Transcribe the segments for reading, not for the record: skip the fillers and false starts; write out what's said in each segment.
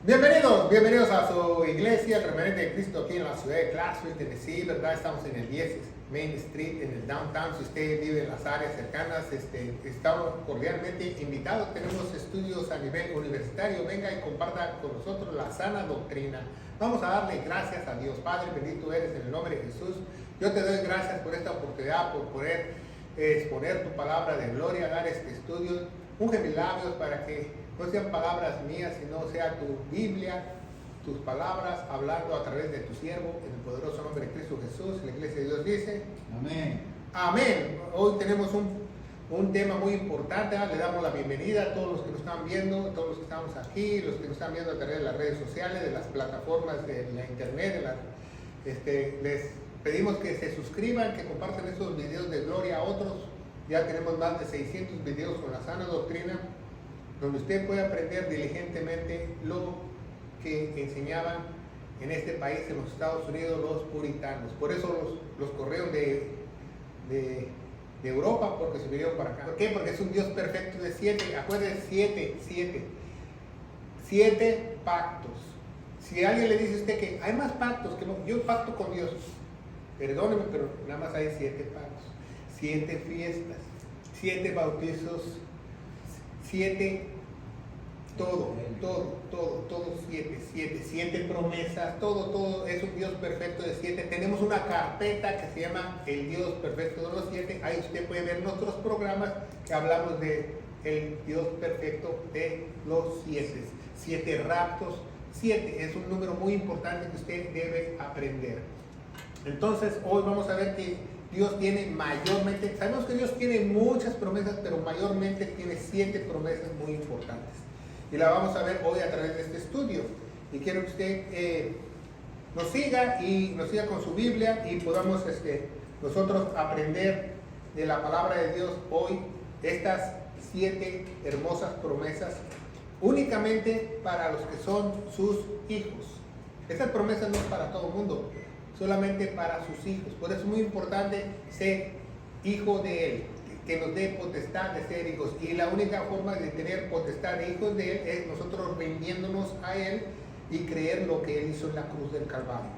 Bienvenidos a su iglesia, el Remanente de Cristo aquí en la ciudad de Clarksville, Tennessee, ¿verdad? Estamos en el 10 Main Street, en el downtown. Si usted vive en las áreas cercanas, estamos cordialmente invitados. Tenemos estudios a nivel universitario. Venga y comparta con nosotros la sana doctrina. Vamos a darle gracias a Dios. Padre, bendito eres en el nombre de Jesús. Yo te doy gracias por esta oportunidad, por poder exponer tu palabra de gloria, dar este estudio. Unge mis labios para que no sean palabras mías, sino sea tu Biblia, tus palabras, hablando a través de tu siervo, en el poderoso nombre de Cristo Jesús. La iglesia de Dios dice, amén. Amén. Hoy tenemos un tema muy importante. Le damos la bienvenida a todos los que nos están viendo, a todos los que estamos aquí, los que nos están viendo a través de las redes sociales, de las plataformas de la internet. Les pedimos que se suscriban, que compartan estos videos de gloria a otros. Ya tenemos más de 600 videos con la sana doctrina, donde usted puede aprender diligentemente lo que enseñaban en este país, en los Estados Unidos, los puritanos. Por eso los corrieron de Europa, porque se vinieron para acá. ¿Por qué? Porque es un Dios perfecto de 7. Acuérdense, 7 pactos. Si alguien le dice a usted que hay más pactos, que no, yo pacto con Dios, perdóneme, pero nada más hay 7 pactos, 7 fiestas, 7 bautizos, 7, todo, 7 promesas, todo es un Dios perfecto de 7. Tenemos una carpeta que se llama el Dios perfecto de los 7. Ahí usted puede ver nuestros programas que hablamos de el Dios perfecto de los 7. 7 raptos, 7 es un número muy importante que usted debe aprender. Entonces hoy vamos a ver que Dios tiene mayormente, sabemos que Dios tiene muchas promesas, pero mayormente tiene 7 promesas muy importantes. Y la vamos a ver hoy a través de este estudio. Y quiero que usted nos siga con su Biblia y podamos nosotros aprender de la palabra de Dios hoy estas 7 hermosas promesas únicamente para los que son sus hijos. Estas promesas no es para todo el mundo, solamente para sus hijos. Por eso es muy importante ser hijo de Él, que nos dé potestad de ser hijos. Y la única forma de tener potestad de hijos de Él es nosotros rindiéndonos a Él y creer lo que Él hizo en la cruz del Calvario.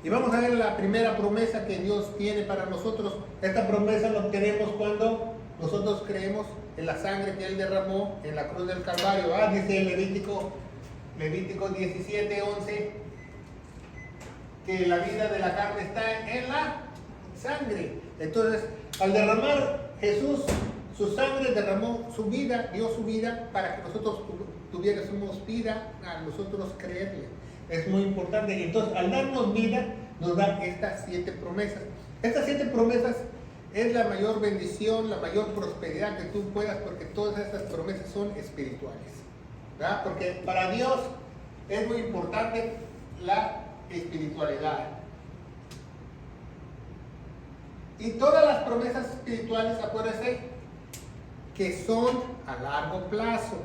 Y vamos a ver la primera promesa que Dios tiene para nosotros. Esta promesa la obtenemos cuando nosotros creemos en la sangre que Él derramó en la cruz del Calvario. Dice Levítico 17:11. Que la vida de la carne está en la sangre. Entonces, al derramar Jesús su sangre, derramó su vida, dio su vida para que nosotros tuviéramos vida, a nosotros creerle. Es muy importante. Y entonces, al darnos vida, nos dan estas 7 promesas. Estas 7 promesas es la mayor bendición, la mayor prosperidad que tú puedas, porque todas estas promesas son espirituales, ¿verdad? Porque para Dios es muy importante la espiritualidad. Y todas las promesas espirituales, acuérdense, que son a largo plazo.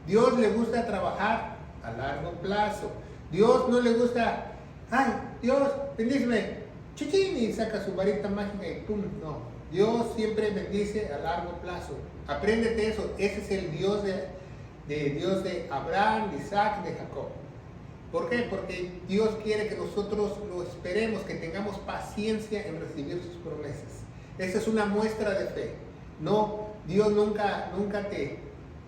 Dios le gusta trabajar a largo plazo. Dios no le gusta, ay, Dios, bendíceme, chichín, y saca su varita mágica y pum. No, Dios siempre bendice a largo plazo. Apréndete eso. Ese es el Dios Dios de Abraham, de Isaac, de Jacob. ¿Por qué? Porque Dios quiere que nosotros lo esperemos, que tengamos paciencia en recibir sus promesas. Esa es una muestra de fe. No, Dios nunca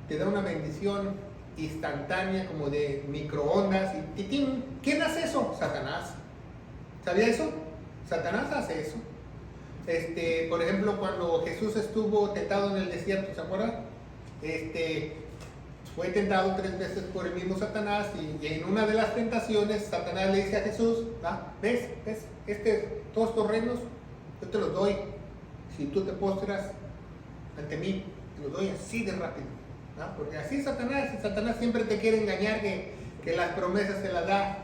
te da una bendición instantánea como de microondas y ¡titín! ¿Quién hace eso? Satanás. ¿Sabía eso? Satanás hace eso. Por ejemplo, cuando Jesús estuvo tentado en el desierto, ¿se acuerdan? Fue tentado 3 veces por el mismo Satanás y en una de las tentaciones Satanás le dice a Jesús, ¿ves? Todos estos reinos yo te los doy si tú te postras ante mí, te los doy así de rápido, ¿no? Porque así Satanás siempre te quiere engañar que las promesas se las da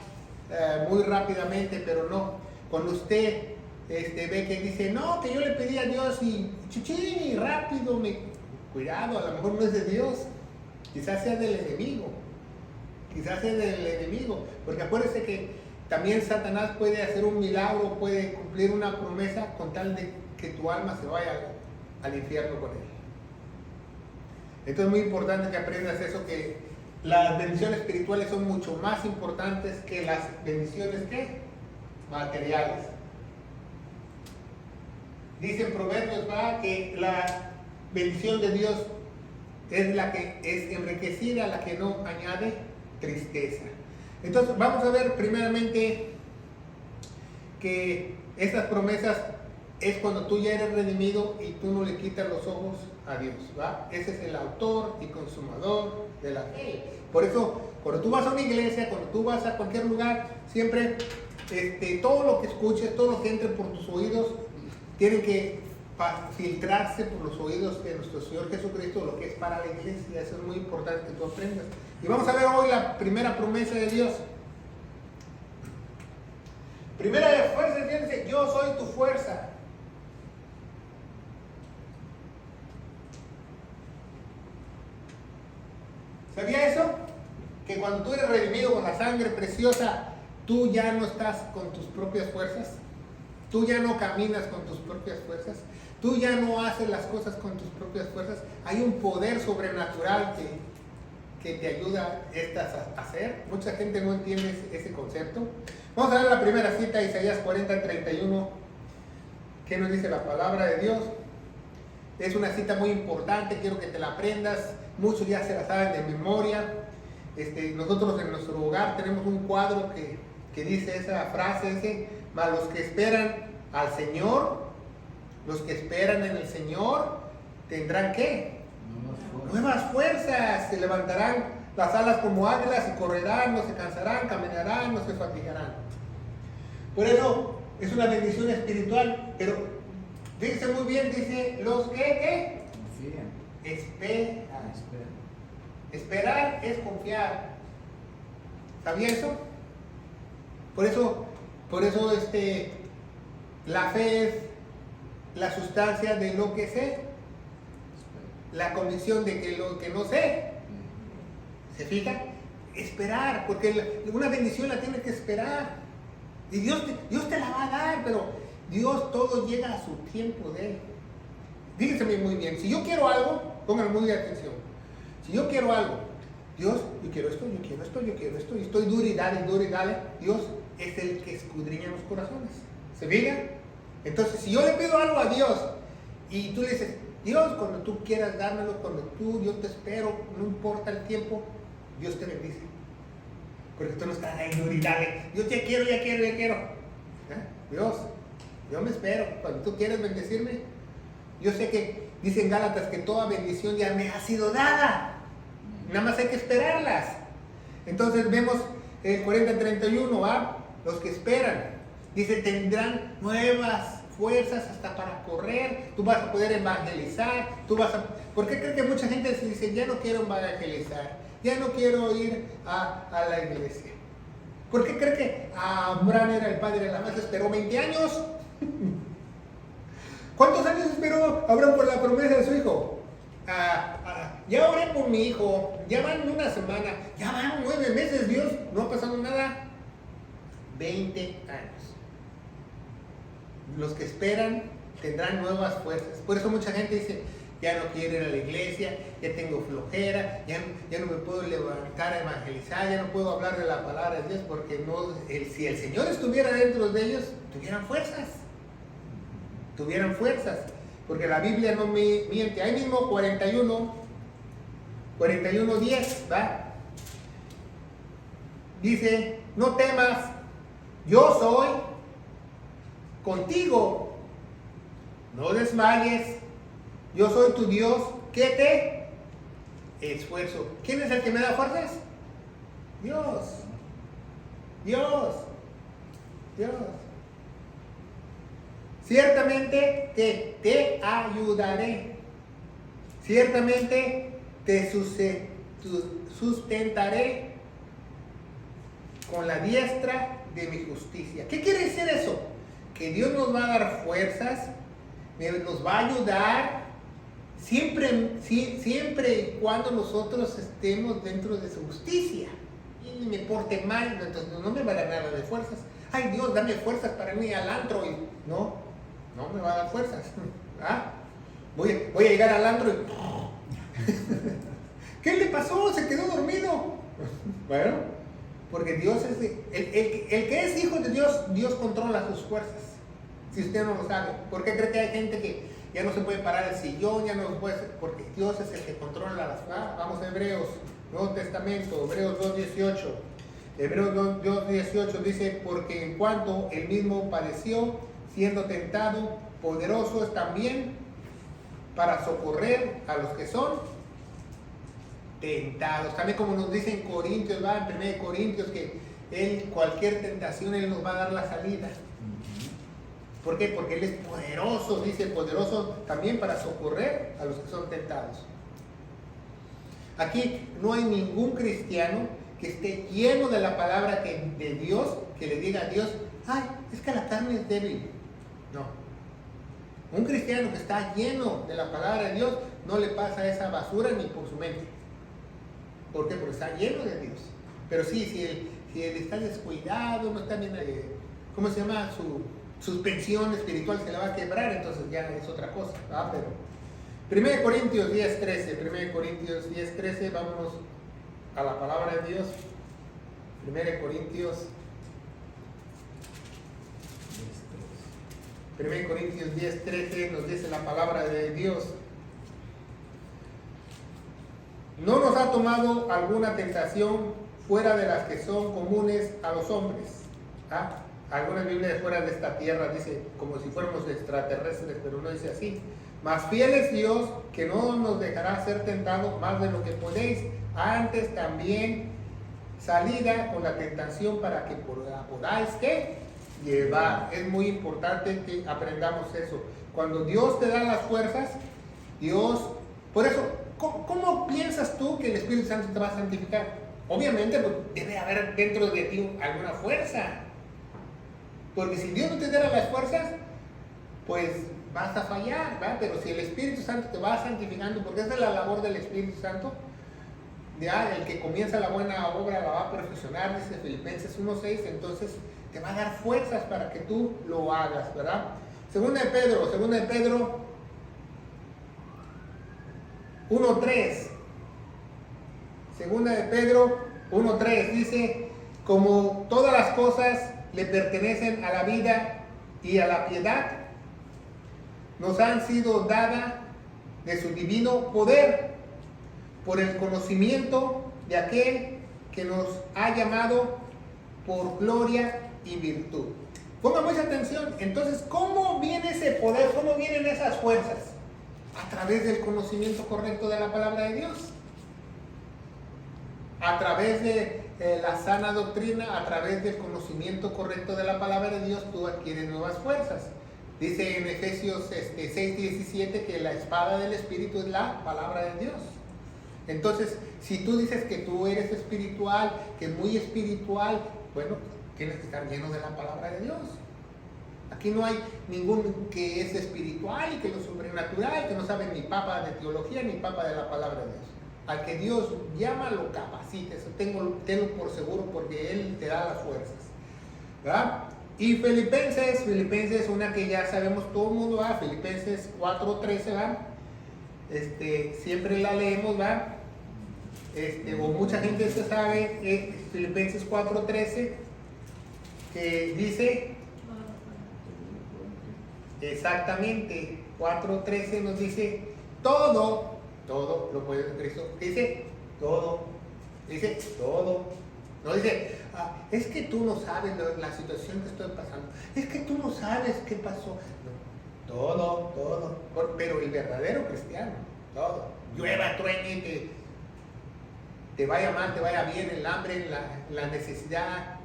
muy rápidamente, pero no. Cuando usted ve que dice, no, que yo le pedí a Dios y chichín y rápido, cuidado, a lo mejor no es de Dios. Quizás sea del enemigo, porque acuérdense que también Satanás puede hacer un milagro, puede cumplir una promesa con tal de que tu alma se vaya al infierno con él. Entonces es muy importante que aprendas eso, que las bendiciones espirituales son mucho más importantes que las bendiciones ¿qué? Materiales. Dice en Proverbios que la bendición de Dios es la que es enriquecida, la que no añade tristeza. Entonces vamos a ver primeramente que estas promesas es cuando tú ya eres redimido y tú no le quitas los ojos a Dios, ¿va? Ese es el autor y consumador de la fe. Por eso, cuando tú vas a una iglesia, cuando tú vas a cualquier lugar, siempre todo lo que escuches, todo lo que entre por tus oídos, tiene que filtrarse por los oídos de nuestro Señor Jesucristo, lo que es para la iglesia. Eso es muy importante que tú aprendas. Y vamos a ver hoy la primera promesa de Dios. Primera de fuerza, Dios dice, yo soy tu fuerza. ¿Sabía eso? Que cuando tú eres redimido con la sangre preciosa, tú ya no estás con tus propias fuerzas. Tú ya no caminas con tus propias fuerzas. Tú ya no haces las cosas con tus propias fuerzas. Hay un poder sobrenatural que te ayuda a hacer. Mucha gente no entiende ese concepto. Vamos a ver la primera cita, Isaías 40:31. ¿Qué nos dice la palabra de Dios? Es una cita muy importante, quiero que te la aprendas. Muchos ya se la saben de memoria. Nosotros en nuestro hogar tenemos un cuadro que dice esa frase, mas los que esperan al Señor, los que esperan en el Señor, tendrán ¿qué? Nuevas fuerzas, se levantarán las alas como águilas y correrán, no se cansarán, caminarán, no se fatigarán. Por eso es una bendición espiritual, pero dice muy bien, dice los que ¿qué? Esperan. Esperar es confiar. ¿Sabía eso? Por eso la fe es la sustancia de lo que sé, la convicción de que lo que no sé. ¿Se fija? Esperar, porque una bendición la tienes que esperar. Y Dios te la va a dar, pero Dios todo llega a su tiempo de Él. Fíjense muy bien, si yo quiero algo, pónganme muy de atención. Si yo quiero algo, Dios, yo quiero esto, y estoy duro y dale, Dios es el que escudriña los corazones. ¿Se fijan? Entonces, si yo le pido algo a Dios y tú le dices, Dios, cuando tú quieras dármelo, yo te espero, no importa el tiempo, Dios te bendice. Porque tú no estás ahí duro y dale, yo ya quiero. Dios, yo me espero, cuando tú quieres bendecirme, yo sé que dice en Gálatas que toda bendición ya me ha sido dada. Nada más hay que esperarlas. Entonces vemos el 40:31, los que esperan, dice, tendrán nuevas fuerzas hasta para correr. Tú vas a poder evangelizar. ¿Por qué creen que mucha gente se dice, ya no quiero evangelizar, ya no quiero ir a la iglesia? ¿Por qué creen que Abraham era el padre de la más? Esperó 20 años. ¿Cuántos años esperó Abraham por la promesa de su hijo? Ya oré por mi hijo, ya van una semana, ya van 9 meses, Dios, no ha pasado nada. 20 años. Los que esperan tendrán nuevas fuerzas. Por eso mucha gente dice, ya no quiero ir a la iglesia, ya tengo flojera, ya no me puedo levantar a evangelizar, ya no puedo hablar de la palabra de Dios, porque si el Señor estuviera dentro de ellos, tuvieran fuerzas, porque la Biblia no me miente. Ahí mismo 41:10, dice, no temas, yo soy contigo, no desmayes, yo soy tu Dios, que te esfuerzo. ¿Quién es el que me da fuerzas? Dios. Ciertamente que te ayudaré, ciertamente te sustentaré con la diestra de mi justicia. ¿Qué quiere decir eso? Que Dios nos va a dar fuerzas, nos va a ayudar siempre y cuando nosotros estemos dentro de su justicia. Y me porte mal, entonces no me va a dar nada de fuerzas. Ay, Dios, dame fuerzas para irme al antro. No me va a dar fuerzas. Voy a llegar al antro y... ¿Qué le pasó? Se quedó dormido. Bueno, porque Dios es el que es hijo de Dios, Dios controla sus fuerzas. Si usted no lo sabe, ¿por qué cree que hay gente que ya no se puede parar el sillón, ya no lo puede hacer? Porque Dios es el que controla las fuerzas. Vamos a Hebreos, Nuevo Testamento, Hebreos 2:18. Hebreos 2:18 dice, porque en cuanto él mismo padeció, siendo tentado, poderoso es también para socorrer a los que son tentados. También como nos dice en Corintios, va en 1 Corintios, que él, cualquier tentación, él nos va a dar la salida. ¿Por qué? Porque él es poderoso, dice poderoso también para socorrer a los que son tentados. Aquí no hay ningún cristiano que esté lleno de la palabra de Dios, que le diga a Dios, ay, es que la carne es débil. No. Un cristiano que está lleno de la palabra de Dios no le pasa esa basura ni por su mente. ¿Por qué? Porque está lleno de Dios. Pero sí, si él está descuidado, no está bien, ¿cómo se llama? Su suspensión espiritual se la va a quebrar, entonces ya es otra cosa. ¿Va? Pero 1 Corintios 10:13, 1 Corintios 10:13, vámonos a la palabra de Dios. 1 Corintios 10:13 nos dice la palabra de Dios. No nos ha tomado alguna tentación fuera de las que son comunes a los hombres. ¿Ah? Algunas Biblias fuera de esta tierra dice como si fuéramos extraterrestres, pero no dice así. Mas fiel es Dios, que no nos dejará ser tentados más de lo que podéis, antes también salida con la tentación para que podáis ¿qué? Llevar. Es muy importante que aprendamos eso. Cuando Dios te da las fuerzas, Dios, por eso, ¿cómo piensas tú que el Espíritu Santo te va a santificar? Obviamente pues, debe haber dentro de ti alguna fuerza. Porque si Dios no te diera las fuerzas, pues vas a fallar, ¿verdad? Pero si el Espíritu Santo te va santificando, porque esa es la labor del Espíritu Santo, ya el que comienza la buena obra la va a perfeccionar, dice Filipenses 1:6, entonces te va a dar fuerzas para que tú lo hagas, ¿verdad? Segunda de Pedro 1:3. Segunda de Pedro 1:3 dice, como todas las cosas le pertenecen a la vida y a la piedad, nos han sido dadas de su divino poder por el conocimiento de aquel que nos ha llamado por gloria y virtud. Ponga mucha atención. Entonces, ¿cómo viene ese poder? ¿Cómo vienen esas fuerzas? A través del conocimiento correcto de la palabra de Dios. A través de la sana doctrina, a través del conocimiento correcto de la palabra de Dios, tú adquieres nuevas fuerzas. Dice en Efesios 6:17 que la espada del Espíritu es la palabra de Dios. Entonces, si tú dices que tú eres espiritual, que muy espiritual, bueno, tienes que estar lleno de la palabra de Dios. Aquí no hay ningún que es espiritual y que lo sobrenatural, que no sabe ni papa de teología ni papa de la palabra de Dios. Al que Dios llama, lo capacita. Eso tenlo por seguro, porque Él te da las fuerzas, ¿verdad? Y Filipenses, una que ya sabemos todo el mundo, ¿verdad? Filipenses 4:13, ¿verdad? Siempre la leemos, ¿verdad? O mucha gente se sabe, Filipenses 4:13, que dice, exactamente, 4:13 nos dice, todo lo puede en Cristo. Dice todo. No dice, es que tú no sabes la situación que estoy pasando. Es que tú no sabes qué pasó. No, todo. Pero el verdadero cristiano, todo. Llueva, truene, te vaya mal, te vaya bien, el hambre, la necesidad,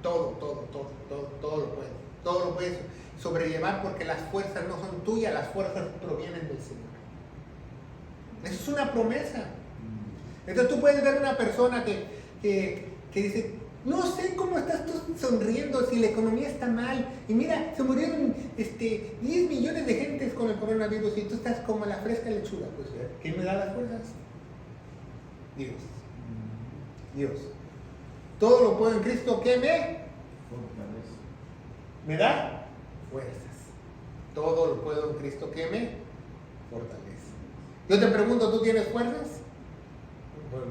todo lo puede. Todo lo puedes sobrellevar, porque las fuerzas no son tuyas, las fuerzas provienen del Señor. Eso es una promesa. Entonces tú puedes ver una persona que dice, no sé cómo estás tú sonriendo si la economía está mal. Y mira, se murieron 10 millones de gentes con el coronavirus y tú estás como la fresca lechuga. Pues, ¿quién me da las fuerzas? Dios. Todo lo puedo en Cristo que me da fuerzas. Todo lo puedo en Cristo que me fortalece. Yo te pregunto, ¿tú tienes fuerzas? Bueno,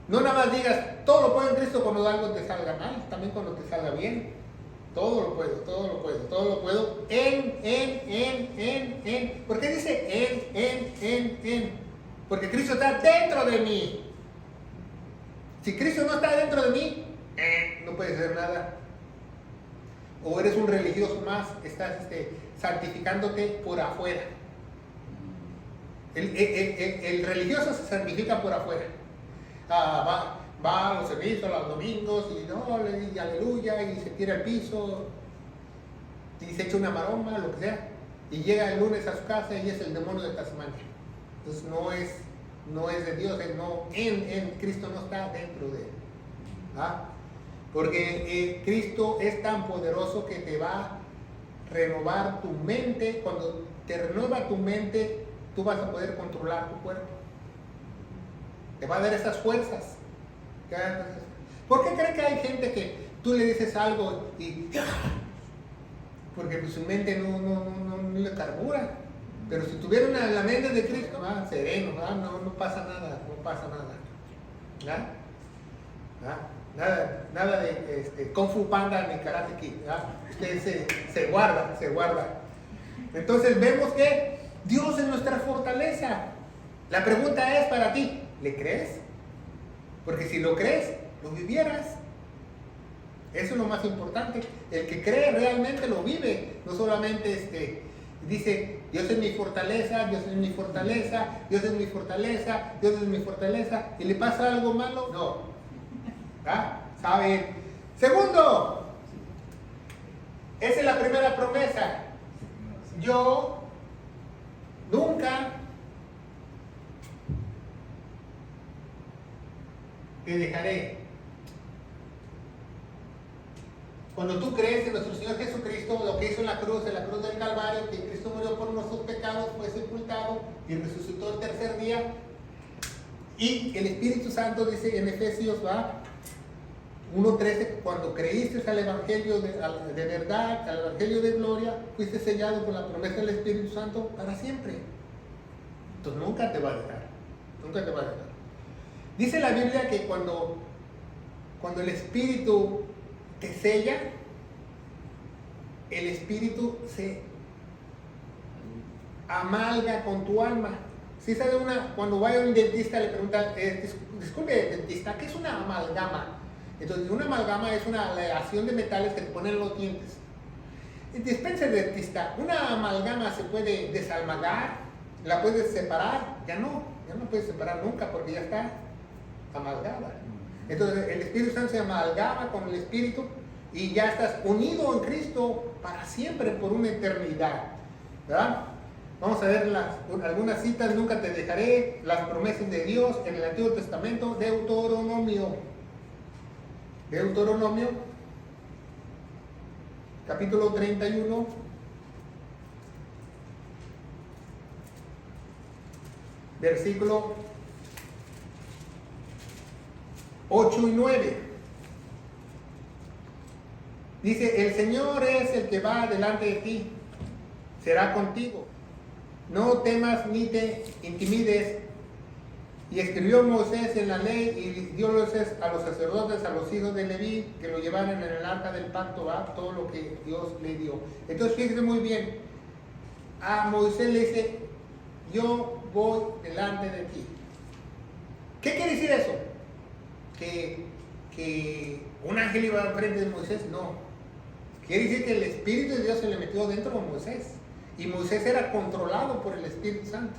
No nada más digas, todo lo puedo en Cristo cuando algo te salga mal, también cuando te salga bien. Todo lo puedo, todo lo puedo, todo lo puedo en. ¿Por qué dice en? Porque Cristo está dentro de mí. Si Cristo no está dentro de mí, no puedes hacer nada. O eres un religioso más, estás santificándote por afuera. El religioso se santifica por afuera. Va a los servicios, a los domingos, y no, le dice aleluya, y se tira al piso, y se echa una maroma, lo que sea, y llega el lunes a su casa y es el demonio de Tasmania. Entonces no es de Dios, Cristo no está dentro de él. ¿Ah? Porque Cristo es tan poderoso que te va a renovar tu mente. Cuando te renueva tu mente, tú vas a poder controlar tu cuerpo. Te va a dar esas fuerzas. ¿Por qué cree que hay gente que tú le dices algo y... porque pues, su mente no le carbura? Pero si tuviera la mente de Cristo, sereno, no pasa nada, nada de Kung Fu Panda ni Karate Kid, usted se guarda. Entonces vemos que Dios es nuestra fortaleza. La pregunta es para ti, ¿le crees? Porque si lo crees, lo vivieras. Eso es lo más importante. El que cree realmente lo vive. No solamente dice, Dios es mi fortaleza, Dios es mi fortaleza, Dios es mi fortaleza, Dios es mi fortaleza, y le pasa algo malo. No. ¿Saben? Segundo, esa es la primera promesa. Yo nunca te dejaré. Cuando tú crees en nuestro Señor Jesucristo, lo que hizo en la cruz del Calvario, que Cristo murió por nuestros pecados, fue sepultado y resucitó el tercer día, y el Espíritu Santo dice en Efesios 1:13, cuando creíste al Evangelio de verdad, al Evangelio de gloria, fuiste sellado con la promesa del Espíritu Santo para siempre. Entonces nunca te va a dejar. Dice la Biblia que cuando el Espíritu te sella, el Espíritu se amalga con tu alma. ¿Sí sabe cuando vaya a un dentista le pregunta, disculpe dentista, ¿qué es una amalgama? Entonces una amalgama es una aleación de metales que te ponen en los dientes. Dispense dentista, ¿una amalgama se puede desalmagar? ¿La puedes separar? Ya no puedes separar nunca porque ya está amalgada. Entonces el Espíritu Santo se amalgama con el Espíritu y ya estás unido en Cristo para siempre, por una eternidad, ¿verdad? Vamos a ver algunas citas. Nunca te dejaré, las promesas de Dios en el Antiguo Testamento. Deuteronomio capítulo 31, versículo 8 y 9. Dice, el Señor es el que va delante de ti, será contigo. No temas ni te intimides. Y escribió Moisés en la ley y dio a los sacerdotes, a los hijos de Leví, que lo llevaran en el arca del pacto, todo lo que Dios le dio. Entonces fíjense muy bien, a Moisés le dice, yo voy delante de ti. ¿Qué quiere decir eso? Que un ángel iba enfrente de Moisés. No, quiere decir que el Espíritu de Dios se le metió dentro de Moisés y Moisés era controlado por el Espíritu Santo.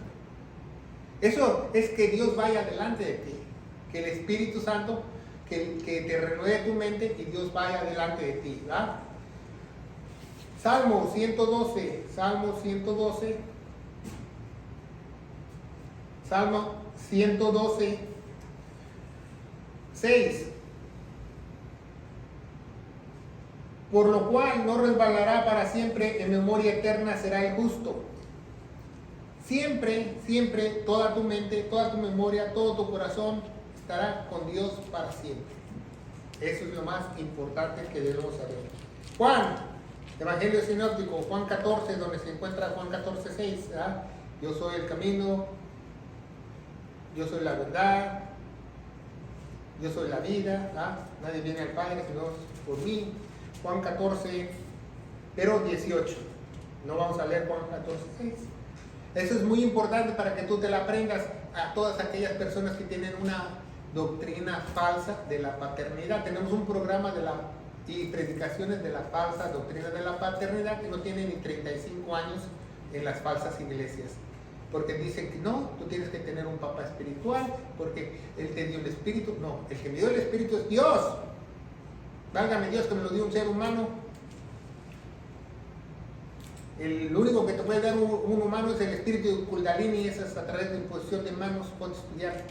Eso es que Dios vaya delante de ti, que el Espíritu Santo que te renueve tu mente y Dios vaya delante de ti, ¿verdad? Salmo 112 6. Por lo cual no resbalará para siempre, en memoria eterna será el justo. Siempre, toda tu mente, toda tu memoria, todo tu corazón estará con Dios para siempre. Eso es lo más importante que debemos saber. Juan, Evangelio Sinóptico, Juan 14, donde se encuentra Juan 14:6, ¿verdad? Yo soy el camino, yo soy la verdad yo soy la vida, nadie viene al Padre sino por mí. Juan 14, pero 18. No vamos a leer Juan 14, 6. Eso es muy importante para que tú te la aprendas a todas aquellas personas que tienen una doctrina falsa de la paternidad. Tenemos un programa y predicaciones de la falsa doctrina de la paternidad que no tiene ni 35 años en las falsas iglesias. Porque dicen que no, tú tienes que tener un papá espiritual, porque Él te dio el espíritu. No, el que me dio el espíritu es Dios. Válgame Dios que me lo dio un ser humano. El único que te puede dar un humano es el espíritu de Kundalini, y eso es a través de imposición de manos, puedes estudiar.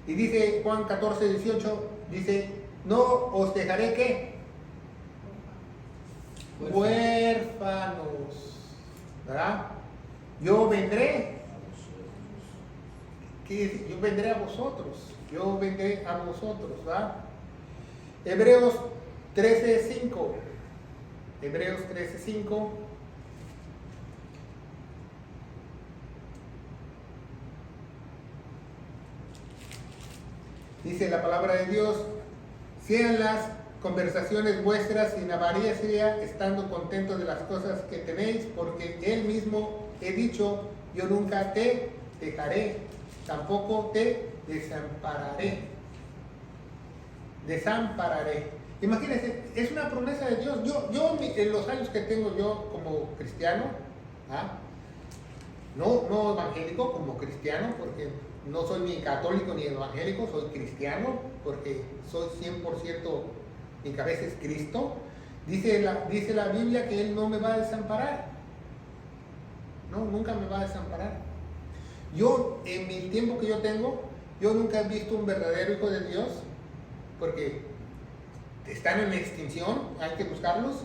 Y dice Juan 14, 18, dice, no os dejaré ¿qué? Huérfanos, ¿verdad? Yo vendré. ¿Qué dice? Yo vendré a vosotros. Yo vendré a vosotros, ¿verdad? Hebreos 13:5. Hebreos 13:5. Dice la palabra de Dios, sean las conversaciones vuestras sin avaricia, estando contentos de las cosas que tenéis, porque Él mismo he dicho, yo nunca te dejaré, tampoco te desampararé. Desampararé. Imagínense, es una promesa de Dios. Yo en los años que tengo yo como cristiano, no evangélico, como cristiano, porque no soy ni católico ni evangélico, soy cristiano, porque soy 100%, mi cabeza es Cristo. Dice la Biblia que Él no me va a desamparar. No, nunca me va a desamparar. Yo, en mi tiempo que yo tengo, yo nunca he visto un verdadero hijo de Dios, porque están en extinción, hay que buscarlos,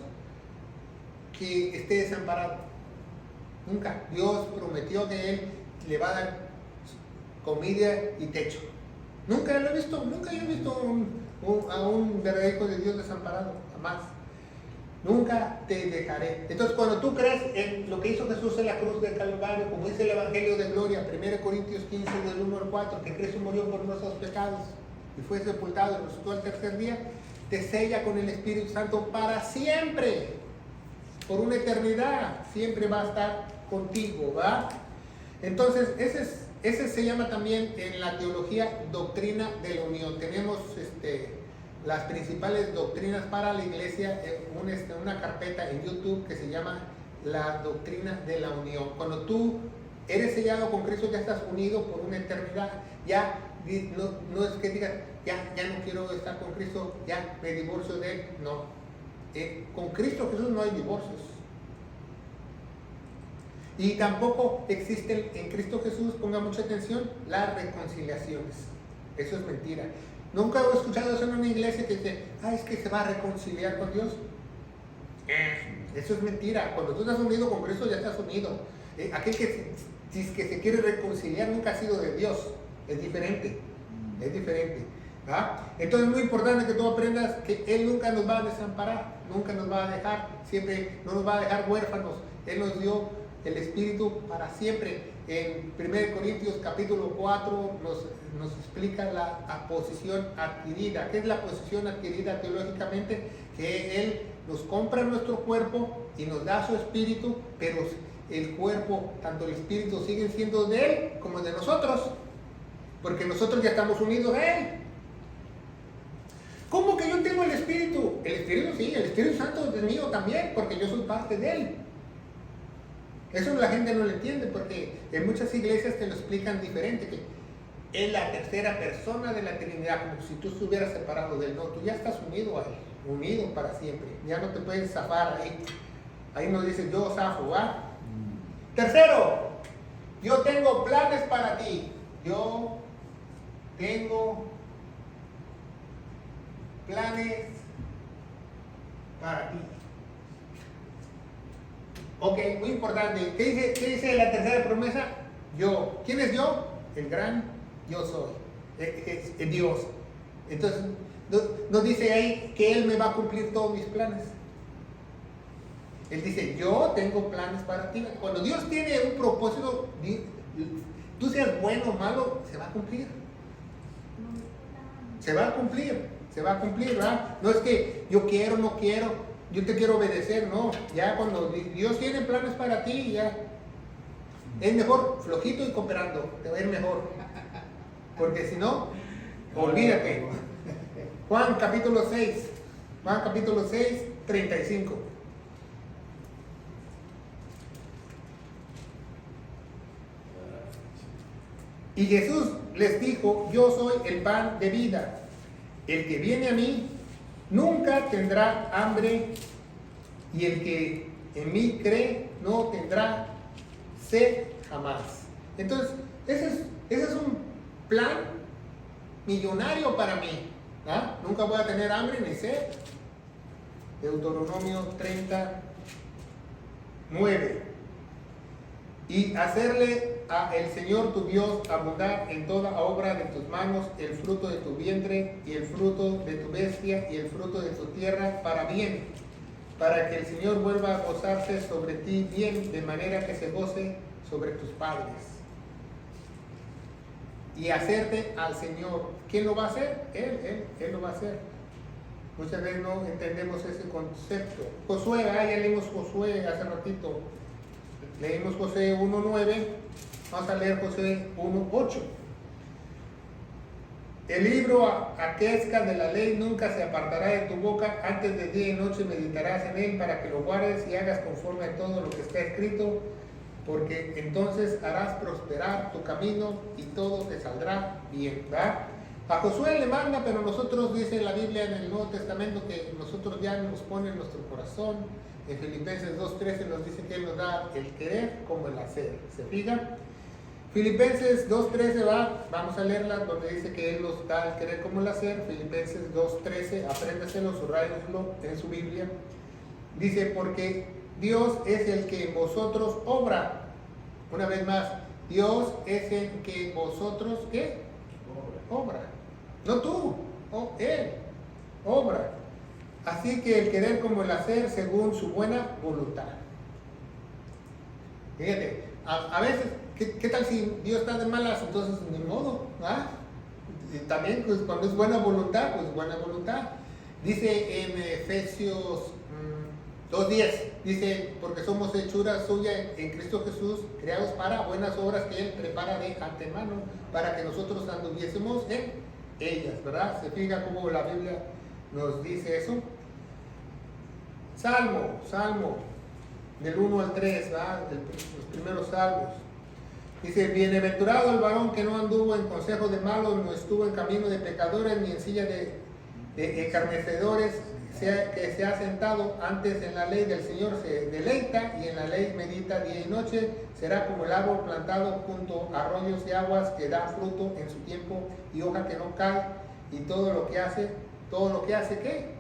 que esté desamparado. Nunca. Dios prometió que Él le va a dar comida y techo. Nunca lo he visto, nunca yo he visto a un verdadero hijo de Dios desamparado, jamás. Nunca te dejaré. Entonces, cuando tú crees en lo que hizo Jesús en la cruz del Calvario, como dice el Evangelio de Gloria, 1 Corintios 15, del 1 al 4, que Cristo murió por nuestros pecados y fue sepultado y resucitó al tercer día, te sella con el Espíritu Santo para siempre, por una eternidad, siempre va a estar contigo, ¿va? Entonces, ese se llama también en la teología doctrina de la unión. Tenemos las principales doctrinas para la iglesia, una carpeta en YouTube que se llama la doctrina de la unión. Cuando tú eres sellado con Cristo, ya estás unido por una eternidad. Ya no es que digas, ya no quiero estar con Cristo, ya me divorcio de Él. No, con Cristo Jesús no hay divorcios. Y tampoco existen en Cristo Jesús, ponga mucha atención, las reconciliaciones. Eso es mentira. Nunca he escuchado eso en una iglesia que dice, es que se va a reconciliar con Dios. Eso es mentira. Cuando tú estás unido con Cristo, ya estás unido. Aquel que se quiere reconciliar nunca ha sido de Dios. Es diferente. Es diferente. Entonces es muy importante que tú aprendas que Él nunca nos va a desamparar, nunca nos va a dejar, siempre no nos va a dejar huérfanos. Él nos dio el Espíritu para siempre. En 1 Corintios capítulo 4 nos explica la posición adquirida. ¿Qué es la posición adquirida teológicamente? Que Él nos compra nuestro cuerpo y nos da su Espíritu, pero el cuerpo, tanto el Espíritu, siguen siendo de Él como de nosotros, porque nosotros ya estamos unidos a Él. ¿Cómo que yo tengo el Espíritu? El Espíritu sí, el Espíritu Santo es mío también, porque yo soy parte de Él. Eso la gente no lo entiende, porque en muchas iglesias te lo explican diferente, que es la tercera persona de la Trinidad, como si tú estuvieras separado de Él. No, tú ya estás unido a Él, unido para siempre. Ya no te puedes zafar ahí. Ahí nos dice, yo zafo, ¿va? Tercero, yo tengo planes para ti. Yo tengo planes para ti. Ok, muy importante. ¿Qué dice la tercera promesa? Yo. ¿Quién es yo? El gran yo soy. Es Dios. Entonces, nos dice ahí que Él me va a cumplir todos mis planes. Él dice, yo tengo planes para ti. Cuando Dios tiene un propósito, tú seas bueno o malo, se va a cumplir. se va a cumplir, ¿verdad? No es que yo quiero, no quiero, yo te quiero obedecer, no. Ya cuando Dios tiene planes para ti, ya es mejor flojito y cooperando, te va a ir mejor. Porque si no, olvídate. Juan capítulo 6, 35. Y Jesús les dijo, yo soy el pan de vida. El que viene a mí nunca tendrá hambre, y el que en mí cree no tendrá sed jamás. Entonces, ese es un plan millonario para mí. ¿Ah? Nunca voy a tener hambre ni sed. Deuteronomio 39. Y hacerle a el Señor tu Dios abundar en toda obra de tus manos, el fruto de tu vientre y el fruto de tu bestia y el fruto de tu tierra para bien, para que el Señor vuelva a gozarse sobre ti bien, de manera que se goce sobre tus padres. Y hacerte al Señor. ¿Quién lo va a hacer? Él lo va a hacer. Muchas veces no entendemos ese concepto. Josué, ya leímos Josué hace ratito. Leímos Josué 1:9. Vamos a leer Josué 1:8. El libro aquezca de la ley nunca se apartará de tu boca, antes de día y noche meditarás en él, para que lo guardes y hagas conforme a todo lo que está escrito, porque entonces harás prosperar tu camino y todo te saldrá bien, ¿verdad? A Josué le manda, pero nosotros, dice la Biblia en el Nuevo Testamento, que nosotros ya nos pone en nuestro corazón. En Filipenses 2:13 nos dice que Él nos da el querer como el hacer. ¿Se fijan? Filipenses 2:13 vamos a leerla, donde dice que Él nos da el querer como el hacer. Filipenses 2:13, apréndaselo, subrayoslo en su Biblia. Dice, porque Dios es el que en vosotros obra. Una vez más, Dios es el que en vosotros, ¿qué? Obra. No tú, Él obra. Así que el querer como el hacer según su buena voluntad. Fíjate, a veces, ¿qué tal si Dios está de malas? Entonces, ni modo, ¿ah? Y también, pues, cuando es buena voluntad, pues buena voluntad. Dice en Efesios 2:10, dice, porque somos hechura suya en Cristo Jesús, creados para buenas obras que Él prepara de antemano, para que nosotros anduviésemos en ellas, ¿verdad? ¿Se fija cómo la Biblia nos dice eso? Salmo, del 1 al 3, ¿verdad? Los primeros salmos. Dice, bienaventurado el varón que no anduvo en consejo de malos, no estuvo en camino de pecadores, ni en silla de escarnecedores, que se ha sentado antes en la ley del Señor, se deleita, y en la ley medita día y noche. Será como el árbol plantado junto a arroyos de aguas, que da fruto en su tiempo y hoja que no cae, y todo lo que hace, ¿qué?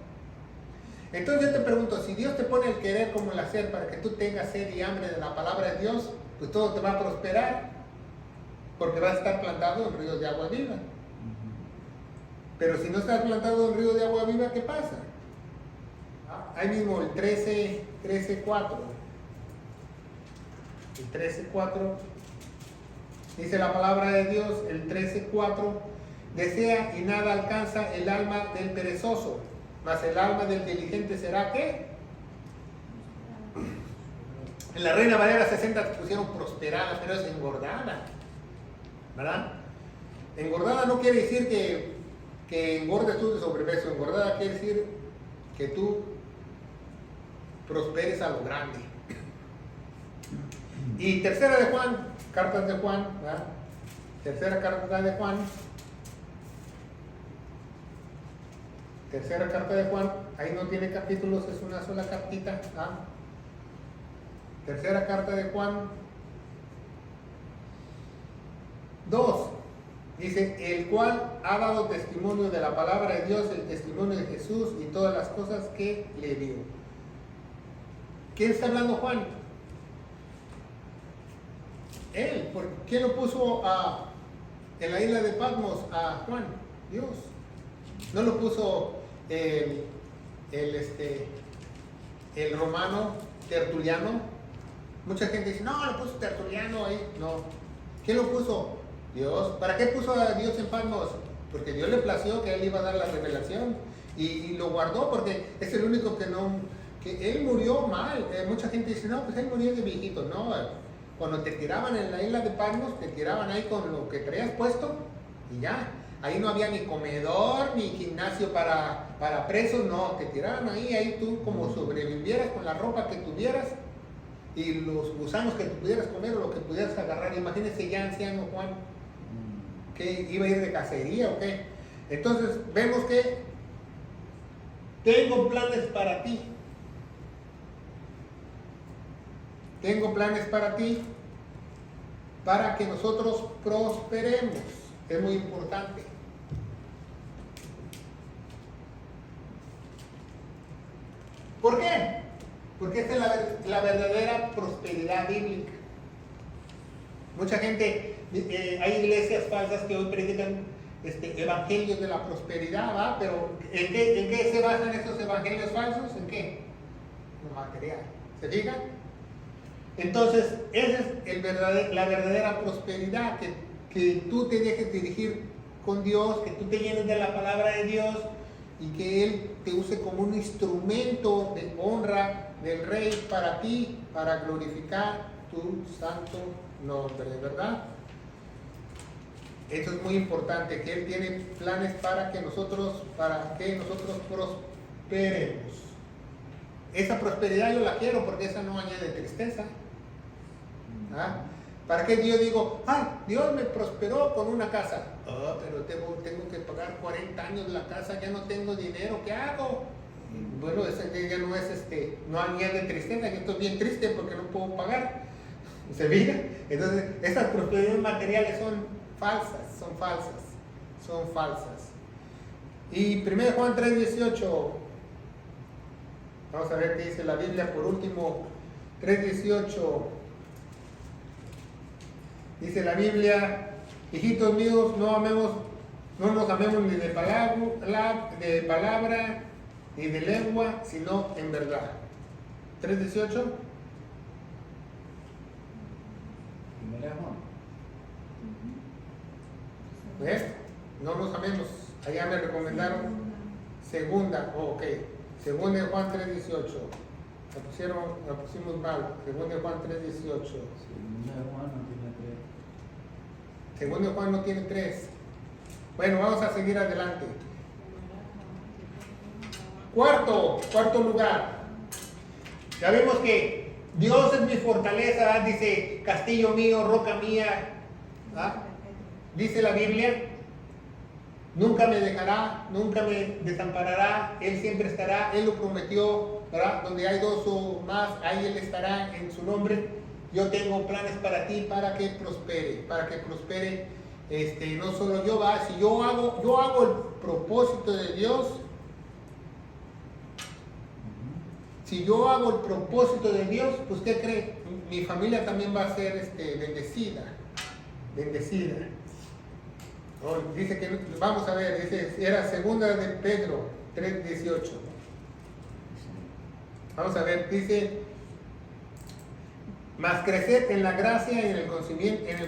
Entonces yo te pregunto, si Dios te pone el querer como el hacer para que tú tengas sed y hambre de la palabra de Dios, pues todo te va a prosperar, porque vas a estar plantado en ríos de agua viva. Pero si no estás plantado en ríos de agua viva, ¿qué pasa? Ahí mismo el 13:4. El 13:4 dice la palabra de Dios, el 13:4, desea y nada alcanza el alma del perezoso, mas el alma del diligente será ¿qué? En la Reina Valera 60 pusieron prosperada, pero es engordada, ¿verdad? Engordada no quiere decir que engordes tú de sobrepeso. Engordada quiere decir que tú prosperes a lo grande. Y tercera de Juan, cartas de Juan, ¿verdad? Tercera carta de Juan, ahí no tiene capítulos, es una sola cartita. Tercera carta de Juan 2, dice, el cual ha dado testimonio de la palabra de Dios, el testimonio de Jesús y todas las cosas que le dio. ¿Quién está hablando Juan? Él. ¿Quién lo puso en la isla de Patmos a Juan? Dios. No lo puso el romano Tertuliano. Mucha gente dice, no, lo puso Tertuliano ahí. No. ¿Quién lo puso? Dios. ¿Para qué puso a Dios en Patmos? porque Dios le plació que él iba a dar la revelación y lo guardó porque es el único que él murió mal. Mucha gente dice, no, pues él murió de viejito. No, cuando te tiraban en la isla de Patmos, te tiraban ahí con lo que traías puesto y ya. Ahí no había ni comedor, ni gimnasio para presos, no, te tiraban ahí tú como sobrevivieras con la ropa que tuvieras y los gusanos que pudieras comer o lo que pudieras agarrar. Imagínense ya anciano Juan, que iba a ir de cacería o qué. Entonces vemos que tengo planes para ti. Tengo planes para ti, para que nosotros prosperemos. Es muy importante. ¿Por qué? Porque esta es la verdadera prosperidad bíblica. Mucha gente, hay iglesias falsas que hoy predican evangelios de la prosperidad, ¿va? Pero ¿en qué se basan esos evangelios falsos? ¿En qué? En lo material. ¿Se fijan? Entonces, esa es la verdadera prosperidad, que tú te dejes dirigir con Dios, que tú te llenes de la palabra de Dios y que Él te use como un instrumento de honra del Rey para ti, para glorificar tu santo nombre, ¿verdad? Eso es muy importante, que Él tiene planes para que nosotros prosperemos. Esa prosperidad yo la quiero porque esa no añade tristeza. ¿Ah? ¿Para qué yo digo, Dios me prosperó con una casa? Pero tengo que pagar 40 años la casa, ya no tengo dinero, ¿qué hago? Bueno, ese ya no es no añade tristeza, yo estoy bien triste porque no puedo pagar. ¿Se fija? Entonces, esas prosperidades materiales son falsas. Y 1 Juan 3:18, vamos a ver qué dice la Biblia por último, 3:18. Dice la Biblia, hijitos míos, no nos amemos ni de palabra ni de lengua, sino en verdad. 3:18. ¿Ves? No nos amemos. Allá me recomendaron segunda, segunda de Juan 3:18. La pusimos mal. Segunda de Juan 3:18. Segunda de Juan no tiene 3. Bueno, vamos a seguir adelante. Cuarto lugar. Ya vemos que Dios es mi fortaleza, dice, castillo mío, roca mía. ¿Ah? Dice la Biblia, nunca me dejará, nunca me desamparará, Él siempre estará, Él lo prometió, ¿verdad? Donde hay dos o más, ahí Él estará en su nombre. Yo tengo planes para ti, para que prospere, no solo yo, va, si yo hago el propósito de Dios, si yo hago el propósito de Dios, pues ¿qué cree? Mi familia también va a ser bendecida. Dice que, vamos a ver, era segunda de Pedro 3:18. Vamos a ver, dice, mas creced en la gracia y en el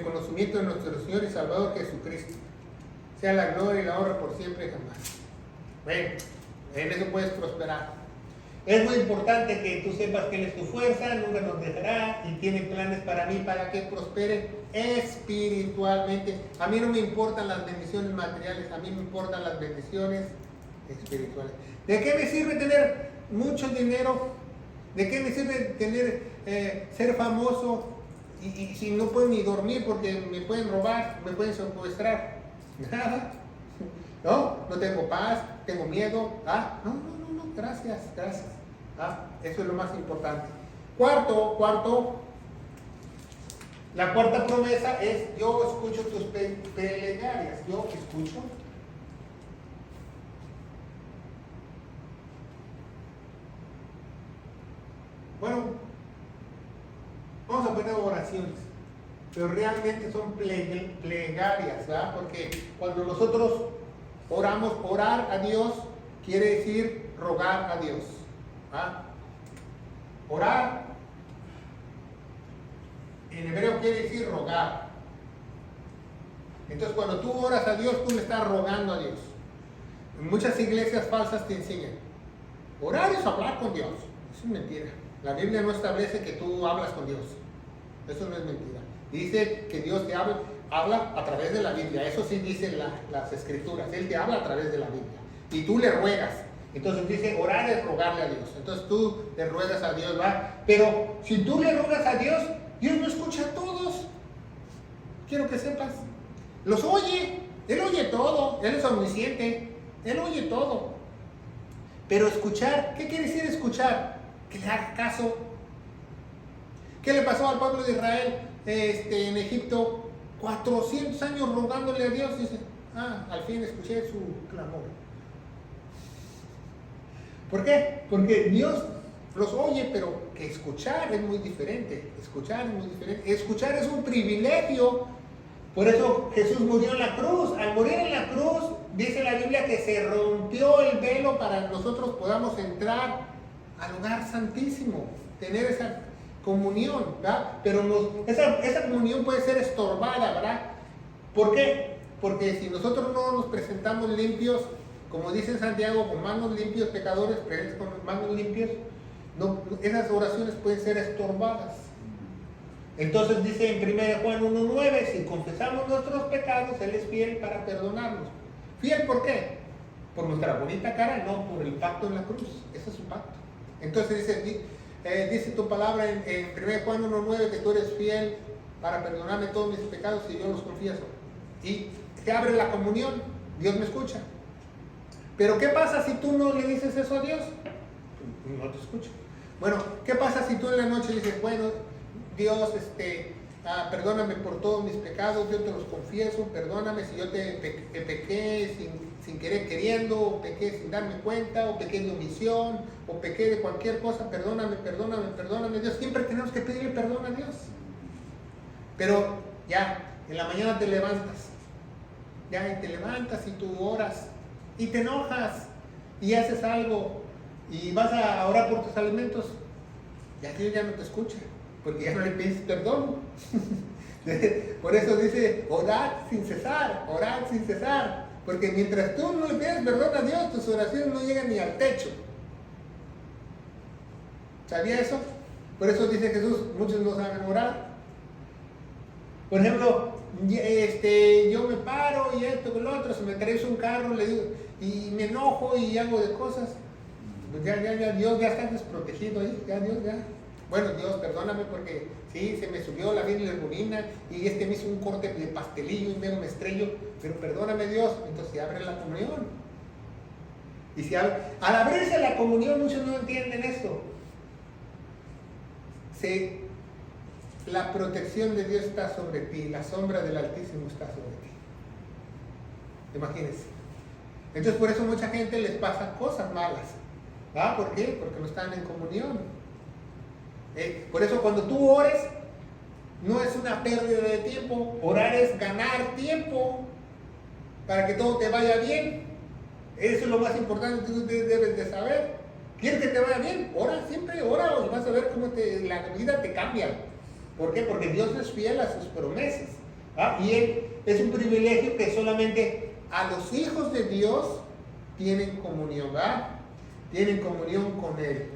conocimiento de nuestro Señor y Salvador Jesucristo. Sea la gloria y la honra por siempre y jamás. Bueno, en eso puedes prosperar. Es muy importante que tú sepas que Él es tu fuerza, nunca nos dejará y tiene planes para mí para que prospere espiritualmente. A mí no me importan las bendiciones materiales, a mí me importan las bendiciones espirituales. ¿De qué me sirve tener mucho dinero? ¿De qué me sirve ser famoso y si no puedo ni dormir porque me pueden robar, me pueden secuestrar? Nada. No tengo paz, tengo miedo. No, gracias. Eso es lo más importante. Cuarto, la cuarta promesa es, yo escucho tus plegarias. Yo escucho. Bueno, vamos a poner oraciones, pero realmente son plegarias, ¿verdad? Porque cuando nosotros oramos, orar a Dios quiere decir rogar a Dios. Orar en hebreo quiere decir rogar. Entonces cuando tú oras a Dios, tú le estás rogando a Dios. Muchas iglesias falsas te enseñan, orar es hablar con Dios. Eso es mentira. La Biblia no establece que tú hablas con Dios. Eso no es mentira. Dice que Dios te habla a través de la Biblia. Eso sí dicen las escrituras. Él te habla a través de la Biblia. Y tú le ruegas. Entonces dice, orar es rogarle a Dios. Entonces tú le ruegas a Dios, ¿va? Pero si tú le ruegas a Dios, Dios no escucha a todos. Quiero que sepas. Los oye. Él oye todo. Él es omnisciente. Él oye todo. Pero escuchar, ¿qué quiere decir escuchar? Que le haga caso. ¿Qué le pasó al pueblo de Israel en Egipto? 400 años rogándole a Dios. Dice, al fin escuché su clamor. ¿Por qué? Porque Dios los oye, pero que escuchar es muy diferente. Escuchar es muy diferente. Escuchar es un privilegio. Por eso Jesús murió en la cruz. Al morir en la cruz, dice la Biblia que se rompió el velo para que nosotros podamos entrar al lugar santísimo, tener esa comunión, ¿verdad? Pero esa comunión puede ser estorbada, ¿verdad? ¿Por qué? Porque si nosotros no nos presentamos limpios, como dice Santiago, con manos limpios, pecadores, presentes con manos limpias, esas oraciones pueden ser estorbadas. Entonces dice en 1 Juan 1:9, si confesamos nuestros pecados, Él es fiel para perdonarnos. ¿Fiel por qué? Por nuestra bonita cara, no, por el pacto en la cruz. Ese es su pacto. Entonces dice tu palabra en 1 Juan 1:9 que tú eres fiel para perdonarme todos mis pecados si yo los confieso. Y te abre la comunión, Dios me escucha. Pero ¿qué pasa si tú no le dices eso a Dios? No te escucha. Bueno, ¿qué pasa si tú en la noche dices, bueno, Dios, perdóname por todos mis pecados, yo te los confieso, perdóname si yo te pequé sin querer queriendo, o pequé sin darme cuenta, o pequé de omisión, o pequé de cualquier cosa, perdóname, Dios. Siempre tenemos que pedirle perdón a Dios. Pero ya, en la mañana te levantas, y tú oras, y te enojas, y haces algo, y vas a orar por tus alimentos, ya Dios ya no te escucha, porque ya no le pides perdón. Por eso dice, orad sin cesar, porque mientras tú no le pides perdón a Dios, tus oraciones no llegan ni al techo. ¿Sabía eso? Por eso dice Jesús, muchos no saben orar. Por ejemplo, yo me paro y esto con lo otro, se me atraviesa un carro, le digo, y me enojo y hago de cosas. Pues ya, Dios ya está desprotegido ahí, Dios. Bueno, Dios, perdóname porque sí, se me subió la bilirrubina y me hizo un corte de pastelillo y me estrello, pero perdóname Dios. Entonces se abre la comunión. Y al abrirse la comunión, muchos no entienden esto. La protección de Dios está sobre ti, la sombra del Altísimo está sobre ti. Imagínense. Entonces por eso mucha gente les pasa cosas malas. ¿Por qué? Porque no están en comunión. Por eso cuando tú ores, no es una pérdida de tiempo. Orar es ganar tiempo para que todo te vaya bien. Eso es lo más importante que tú debes de saber. ¿Quieres que te vaya bien? Ora, siempre ora y vas a ver cómo la vida te cambia. ¿Por qué? Porque Dios es fiel a sus promesas. Y Él es un privilegio que solamente a los hijos de Dios tienen comunión, ¿verdad? Tienen comunión con Él.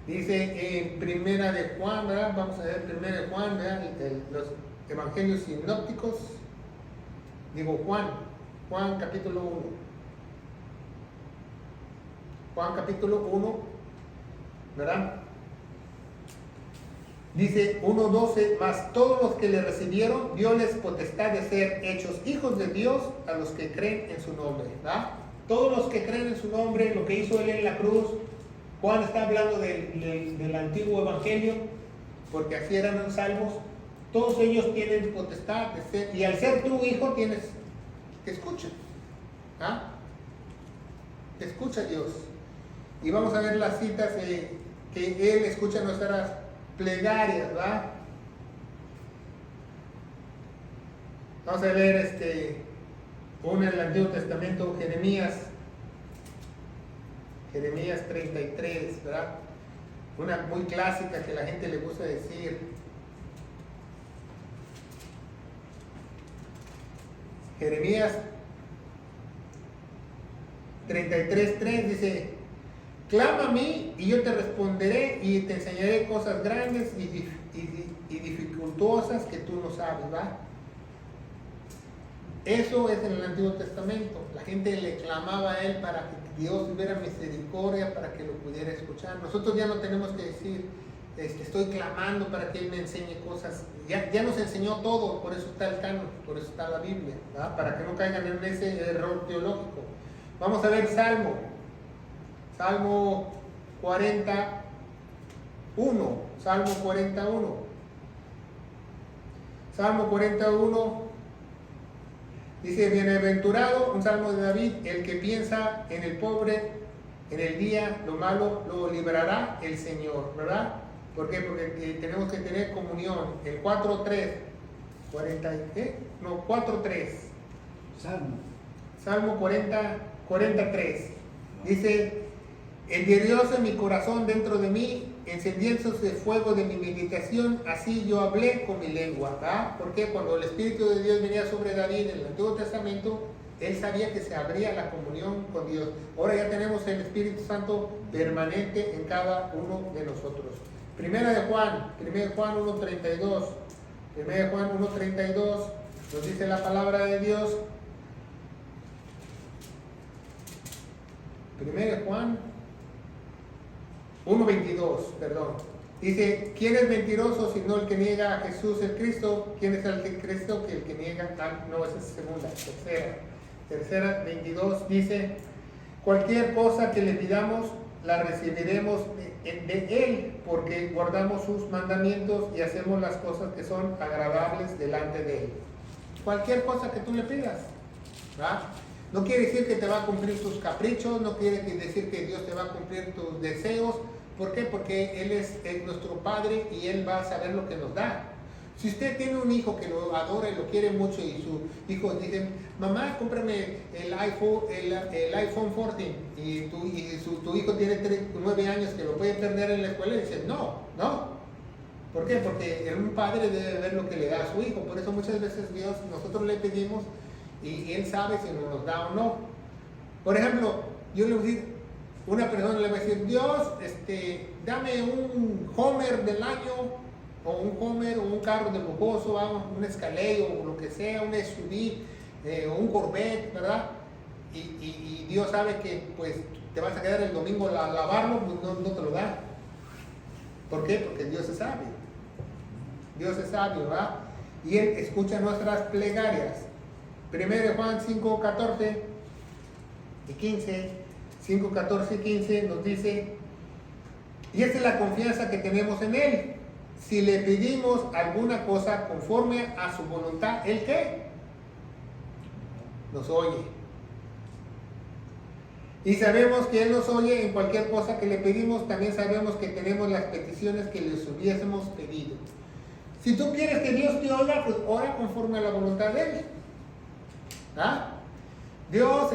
Dice en Primera de Juan, ¿verdad? Vamos a ver Primera de Juan, ¿verdad? Los evangelios sinópticos. Juan capítulo 1. Juan capítulo 1, ¿verdad? Dice 1:12, mas todos los que le recibieron, dióles potestad de ser hechos hijos de Dios a los que creen en su nombre, ¿verdad? Todos los que creen en su nombre, lo que hizo Él en la cruz. Juan está hablando del antiguo evangelio, porque así eran los salvos. Todos ellos tienen potestad de ser, y al ser tu hijo tienes que escuchar. Te escucha Dios. Y vamos a ver las citas que Él escucha nuestras plegarias, ¿verdad? Vamos a ver una en el Antiguo Testamento, Jeremías 33, ¿verdad? Una muy clásica que a la gente le gusta decir. Jeremías 33:3 dice: clama a mí y yo te responderé y te enseñaré cosas grandes y dificultosas que tú no sabes, ¿va? Eso es en el Antiguo Testamento. La gente le clamaba a él para que Dios tuviera misericordia, para que lo pudiera escuchar. Nosotros ya no tenemos que decir, estoy clamando para que él me enseñe cosas. Ya nos enseñó todo, por eso está el canon, por eso está la Biblia, ¿va? Para que no caigan en ese error teológico. Vamos a ver Salmo 41. Salmo 41 dice: bienaventurado, un salmo de David, el que piensa en el pobre en el día, lo malo lo librará el Señor, ¿verdad? ¿Por qué? Porque tenemos que tener comunión. El 4:3, 4:3. Salmo 43. Dice: encendióse mi corazón dentro de mí, encendiéndose el fuego de mi meditación, así yo hablé con mi lengua, ¿verdad? Porque cuando el Espíritu de Dios venía sobre David en el Antiguo Testamento, él sabía que se abría la comunión con Dios. Ahora ya tenemos el Espíritu Santo permanente en cada uno de nosotros. Primera de Juan 1:32. Primera de Juan 1:32 nos dice la palabra de Dios. Primera de Juan 1:22, perdón. Dice: ¿quién es mentiroso sino el que niega a Jesús el Cristo? ¿Quién es el Cristo? Que el que niega, no, esa es segunda, tercera 22 dice: cualquier cosa que le pidamos la recibiremos de Él, porque guardamos sus mandamientos y hacemos las cosas que son agradables delante de Él. Cualquier cosa que tú le pidas, ¿verdad? No quiere decir que te va a cumplir tus caprichos, no quiere decir que Dios te va a cumplir tus deseos. ¿Por qué? Porque Él es nuestro Padre y Él va a saber lo que nos da. Si usted tiene un hijo que lo adora y lo quiere mucho y su hijo dice: mamá, cómprame el iPhone 14, y tu hijo tiene 9 años que lo puede perder en la escuela, y dice: no. ¿Por qué? Porque un padre debe ver lo que le da a su hijo. Por eso muchas veces Dios, nosotros le pedimos y Él sabe si nos da o no. Por ejemplo, yo le voy a decir, una persona le va a decir: Dios, dame un Homer del año, o un Homer, o un carro de lujoso, un Escalade, o lo que sea, un SUV, o un Corvette, ¿verdad? Y Dios sabe que pues te vas a quedar el domingo a lavarlo, pues no te lo da. ¿Por qué? Porque Dios es sabio. Dios es sabio, ¿verdad? Y Él escucha nuestras plegarias. 1 Juan 5:14 y 15, 5:14 y 15 nos dice: y esta es la confianza que tenemos en Él. Si le pedimos alguna cosa conforme a su voluntad, ¿Él qué? Nos oye. Y sabemos que Él nos oye en cualquier cosa que le pedimos. También sabemos que tenemos las peticiones que les hubiésemos pedido. Si tú quieres que Dios te oiga, pues ora conforme a la voluntad de Él. ¿Ah? Dios,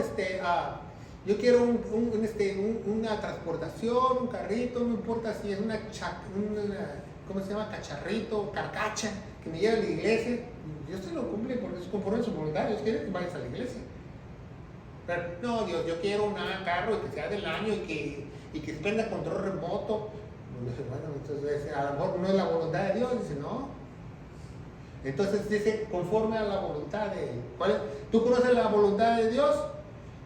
yo quiero una transportación, un carrito, no importa si es ¿cómo se llama? Cacharrito, carcacha, que me lleve a la iglesia. Dios te lo cumple porque es conforme a su voluntad. Dios quiere que vayas a la iglesia. Pero, no, Dios, yo quiero un carro y que sea del año y que prenda control remoto. Bueno, entonces a lo mejor no es la voluntad de Dios. Dice: no. Entonces dice: conforme a la voluntad de Él. ¿Cuál es? ¿Tú conoces la voluntad de Dios?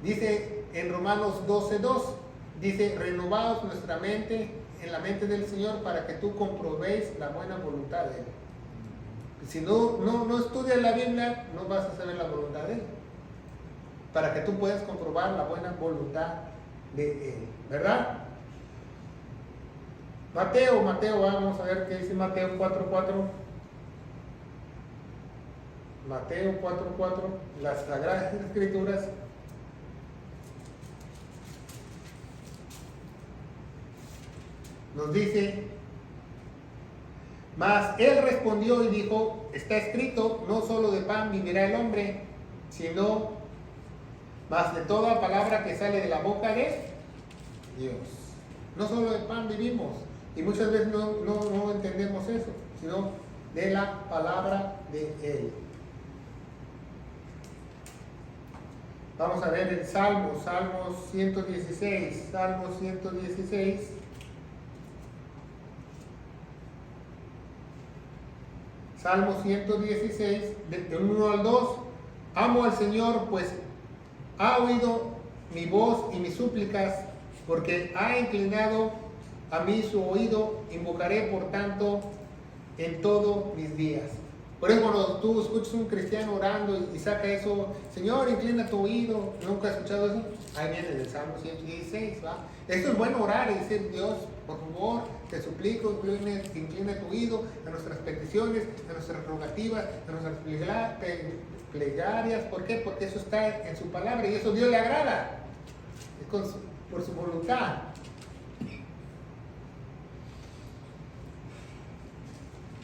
Dice en Romanos 12:2, dice: renovaos nuestra mente en la mente del Señor para que tú comprobéis la buena voluntad de Él. Si no estudias la Biblia, no vas a saber la voluntad de Él. Para que tú puedas comprobar la buena voluntad de Él, ¿verdad? Mateo, vamos a ver qué dice Mateo 4:4. Mateo 4:4, las Sagradas Escrituras. Nos dice: mas Él respondió y dijo: está escrito, no solo de pan vivirá el hombre, sino más de toda palabra que sale de la boca de Dios. No solo de pan vivimos, y muchas veces no entendemos eso, sino de la palabra de Él. Vamos a ver el Salmo 116, Salmo 116. Salmo 116, del 1 al 2. Amo al Señor, pues ha oído mi voz y mis súplicas, porque ha inclinado a mí su oído, invocaré por tanto en todos mis días. Por eso cuando tú escuchas a un cristiano orando y saca eso, Señor, inclina tu oído, ¿nunca has escuchado eso? Ahí viene del Salmo 116, ¿va? Esto es bueno orar y decir, Dios, por favor, te suplico, inclina tu oído a nuestras peticiones, a nuestras rogativas, a nuestras plegarias. ¿Por qué? Porque eso está en su palabra y eso a Dios le agrada, es por su voluntad.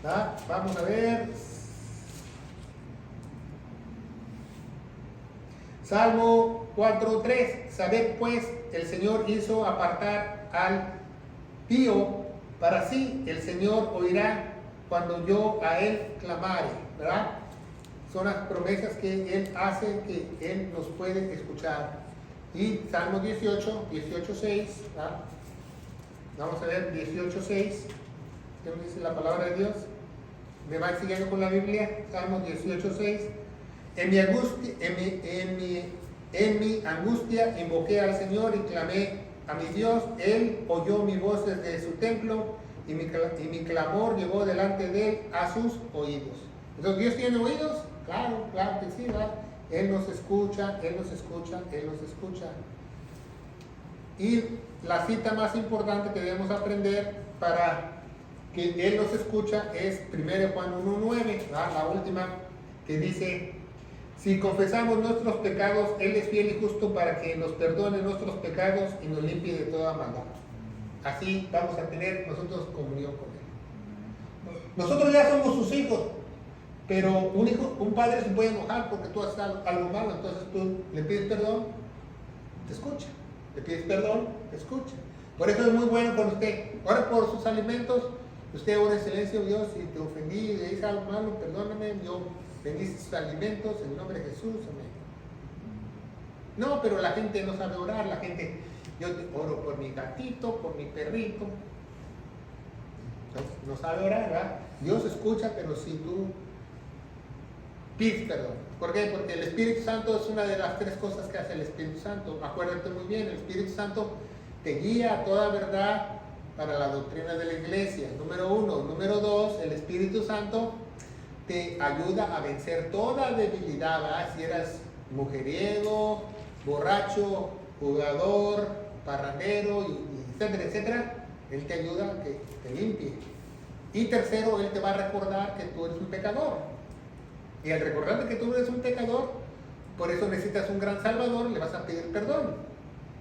¿Va? Vamos a ver. Salmo 4:3. Sabed pues, el Señor hizo apartar al pío para sí. El Señor oirá cuando yo a Él clamare. ¿Verdad? Son las promesas que Él hace, que Él nos puede escuchar. Y Salmo 18:6. Vamos a ver 18:6. ¿Qué nos dice la palabra de Dios? ¿Me van siguiendo con la Biblia? Salmo 18:6. En mi angustia invoqué al Señor y clamé a mi Dios. Él oyó mi voz desde su templo y mi clamor llegó delante de Él a sus oídos. Entonces, ¿Dios tiene oídos? Claro, claro que sí, ¿verdad? Él nos escucha, Él nos escucha, Él nos escucha. Y la cita más importante que debemos aprender para que Él nos escucha es 1 Juan 1:9, la última, que dice: si confesamos nuestros pecados, Él es fiel y justo para que nos perdone nuestros pecados y nos limpie de toda maldad. Así vamos a tener nosotros comunión con Él. Nosotros ya somos sus hijos, pero un padre se puede enojar porque tú haces algo malo, entonces tú le pides perdón, te escucha. Le pides perdón, te escucha. Por eso es muy bueno cuando usted ora por sus alimentos, usted ora en silencio: Dios, si te ofendí, le hice algo malo, perdóname, yo bendice sus alimentos en el nombre de Jesús, amén. No, pero la gente no sabe orar, la gente, yo oro por mi gatito, por mi perrito. No sabe orar, ¿verdad? Dios escucha, pero si tú pides perdón. ¿Por qué? Porque el Espíritu Santo es una de las tres cosas que hace el Espíritu Santo. Acuérdate muy bien, el Espíritu Santo te guía a toda verdad para la doctrina de la iglesia. Número 1. Número 2, el Espíritu Santo te ayuda a vencer toda debilidad, ¿verdad? Si eres mujeriego, borracho, jugador, parrandero, etcétera, etcétera, Él te ayuda a que te limpie. Y tercero, Él te va a recordar que tú eres un pecador. Y al recordarte que tú eres un pecador, por eso necesitas un gran Salvador, le vas a pedir perdón.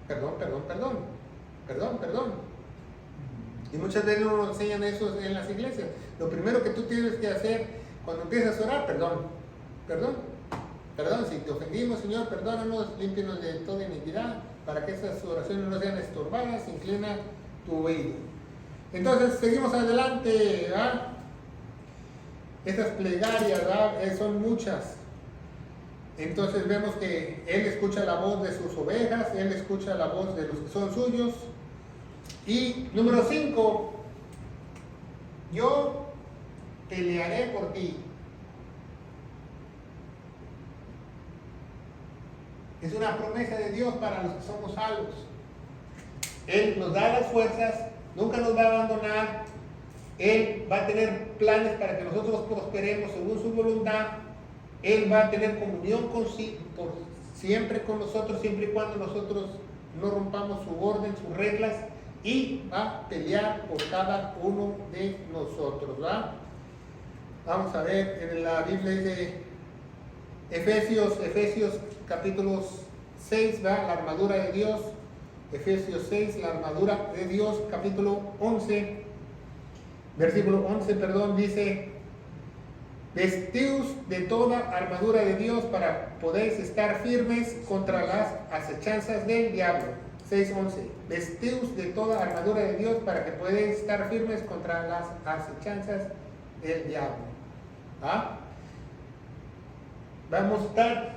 Perdón. Y muchas veces no nos enseñan eso en las iglesias. Lo primero que tú tienes que hacer cuando empiezas a orar: perdón, si te ofendimos, Señor, perdónanos, límpianos de toda iniquidad, para que esas oraciones no sean estorbadas, inclina tu oído. Entonces, seguimos adelante, ¿verdad? Estas plegarias, ¿verdad? Son muchas. Entonces vemos que Él escucha la voz de sus ovejas, Él escucha la voz de los que son suyos. Y número 5, yo pelearé por ti. Es una promesa de Dios para los que somos salvos. Él nos da las fuerzas, nunca nos va a abandonar. Él va a tener planes para que nosotros prosperemos según su voluntad. Él va a tener comunión por siempre con nosotros, siempre y cuando nosotros no rompamos su orden, sus reglas, y va a pelear por cada uno de nosotros, ¿verdad? Vamos a ver, en la Biblia dice Efesios capítulo 6, ¿verdad? La armadura de Dios. Efesios 6, la armadura de Dios, capítulo 11, versículo 11, dice: vestíos de toda armadura de Dios para poder estar firmes contra las acechanzas del diablo. 6:11. Vestíos de toda armadura de Dios para que podáis estar firmes contra las acechanzas del diablo. Vamos a estar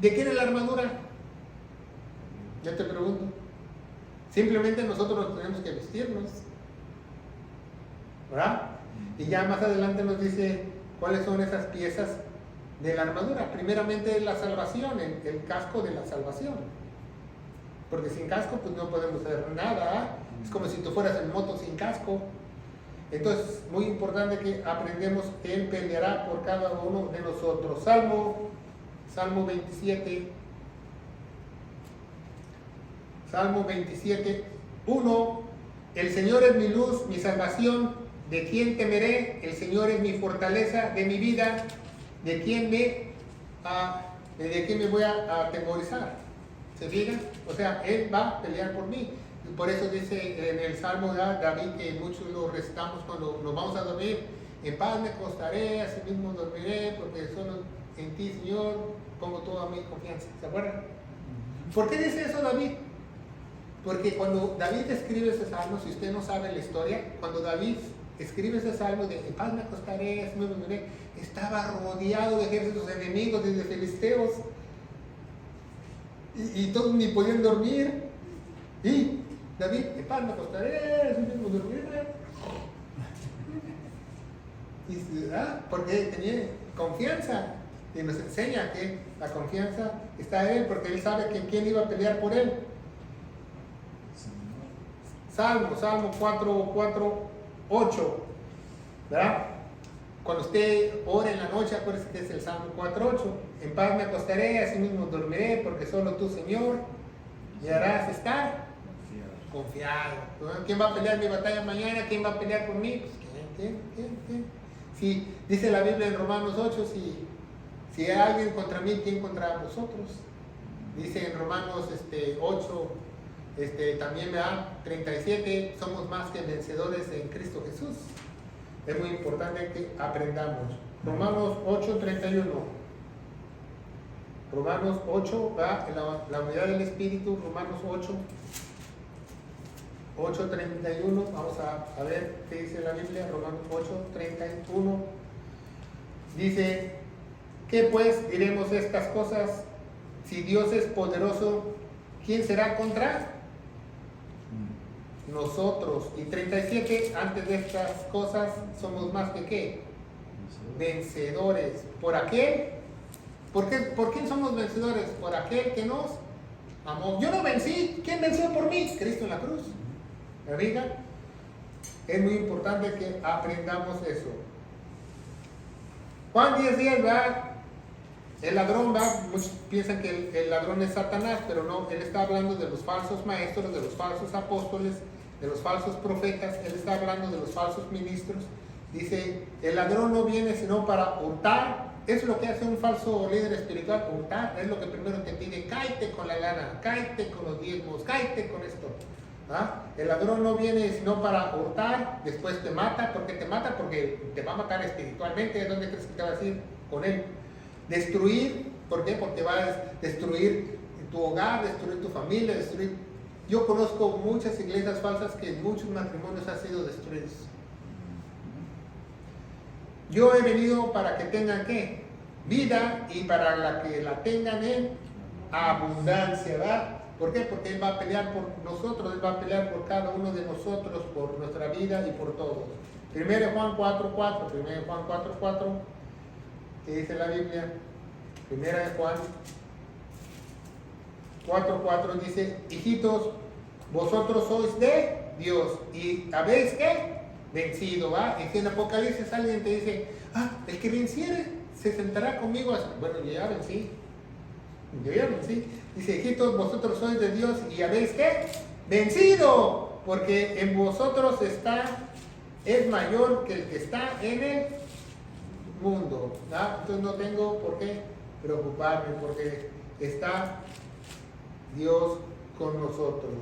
¿De quién es la armadura? Yo te pregunto. Simplemente nosotros tenemos que vestirnos, ¿verdad? Y ya más adelante nos dice cuáles son esas piezas de la armadura. Primeramente la salvación, el casco de la salvación. Porque sin casco pues no podemos hacer nada. ¿Eh? Es como si tú fueras en moto sin casco. Entonces, muy importante que aprendemos, Él peleará por cada uno de nosotros. Salmo 27. Salmo 27, 1. El Señor es mi luz, mi salvación. ¿De quién temeré? El Señor es mi fortaleza de mi vida. ¿De quién me voy a atemorizar? ¿Se fijan? O sea, Él va a pelear por mí. Y por eso dice en el Salmo de David, que muchos lo recitamos cuando nos vamos a dormir: en paz me acostaré, así mismo dormiré, porque solo en ti, Señor, pongo toda mi confianza. ¿Se acuerdan? ¿Por qué dice eso David? Porque cuando David escribe ese salmo, si usted no sabe la historia, cuando David escribe ese salmo de en paz me acostaré, así me dormiré, estaba rodeado de ejércitos enemigos, de filisteos, y todos ni podían dormir. Y David, en paz me acostaré, así mismo dormiré. Porque tenía confianza. Y nos enseña que la confianza está en Él, porque Él sabe que quién iba a pelear por Él. Salmo 4, 8, ¿verdad? Cuando usted ora en la noche, acuérdese que es el Salmo 4, 8. En paz me acostaré, así mismo dormiré, porque solo tú, Señor, me harás estar confiado. ¿Quién va a pelear mi batalla mañana? ¿Quién va a pelear por mí? Pues, ¿quién? Si dice la Biblia en Romanos 8, si hay alguien contra mí, ¿quién contra vosotros? Dice en Romanos 8, también, ¿verdad? 37, somos más que vencedores en Cristo Jesús. Es muy importante que aprendamos. Romanos 8, 31. Romanos 8, ¿verdad? La unidad del Espíritu, Romanos 8, 31. Vamos a ver qué dice la Biblia. Romanos 8, 31. Dice: ¿qué pues diremos estas cosas? Si Dios es poderoso, ¿quién será contra nosotros? Y 37, antes de estas cosas somos más que ¿qué? Vencedores. ¿Por aquel? ¿Por quién somos vencedores? Por aquel que nos amó. Yo no vencí. ¿Quién venció por mí? Cristo en la cruz. ¿Me digan? Es muy importante que aprendamos eso. Juan 10:10, ¿verdad? El ladrón, ¿verdad? Muchos piensan que el ladrón es Satanás, pero no, él está hablando de los falsos maestros, de los falsos apóstoles, de los falsos profetas. Él está hablando de los falsos ministros. Dice, el ladrón no viene sino para hurtar. Es lo que hace un falso líder espiritual, hurtar. Es lo que primero te pide: cáete con la lana, cáete con los diezmos, cáete con esto. ¿Ah? El ladrón no viene sino para hurtar, después te mata. ¿Por qué te mata? Porque te va a matar espiritualmente. ¿Dónde crees que te vas a ir con él? Destruir. ¿Por qué? Porque va a destruir tu hogar, destruir tu familia, destruir. Yo conozco muchas iglesias falsas que en muchos matrimonios han sido destruidos. Yo he venido para que tengan ¿qué? Vida, y para la que la tengan en abundancia, ¿verdad? ¿Por qué? Porque Él va a pelear por nosotros, Él va a pelear por cada uno de nosotros, por nuestra vida y por todos. 1 Juan 4:4, 1 Juan 4:4, ¿qué dice la Biblia? 1 Juan 4:4 dice: hijitos, vosotros sois de Dios y habéis ¿qué? Vencido, ¿va? Y si en Apocalipsis alguien te dice: el que venciere se sentará conmigo. Bueno, yo ya vencí. Dice: hijitos, vosotros sois de Dios y habéis ¿qué? Vencido, porque en vosotros es mayor que el que está en el mundo. ¿No? Entonces no tengo por qué preocuparme, porque está Dios con nosotros.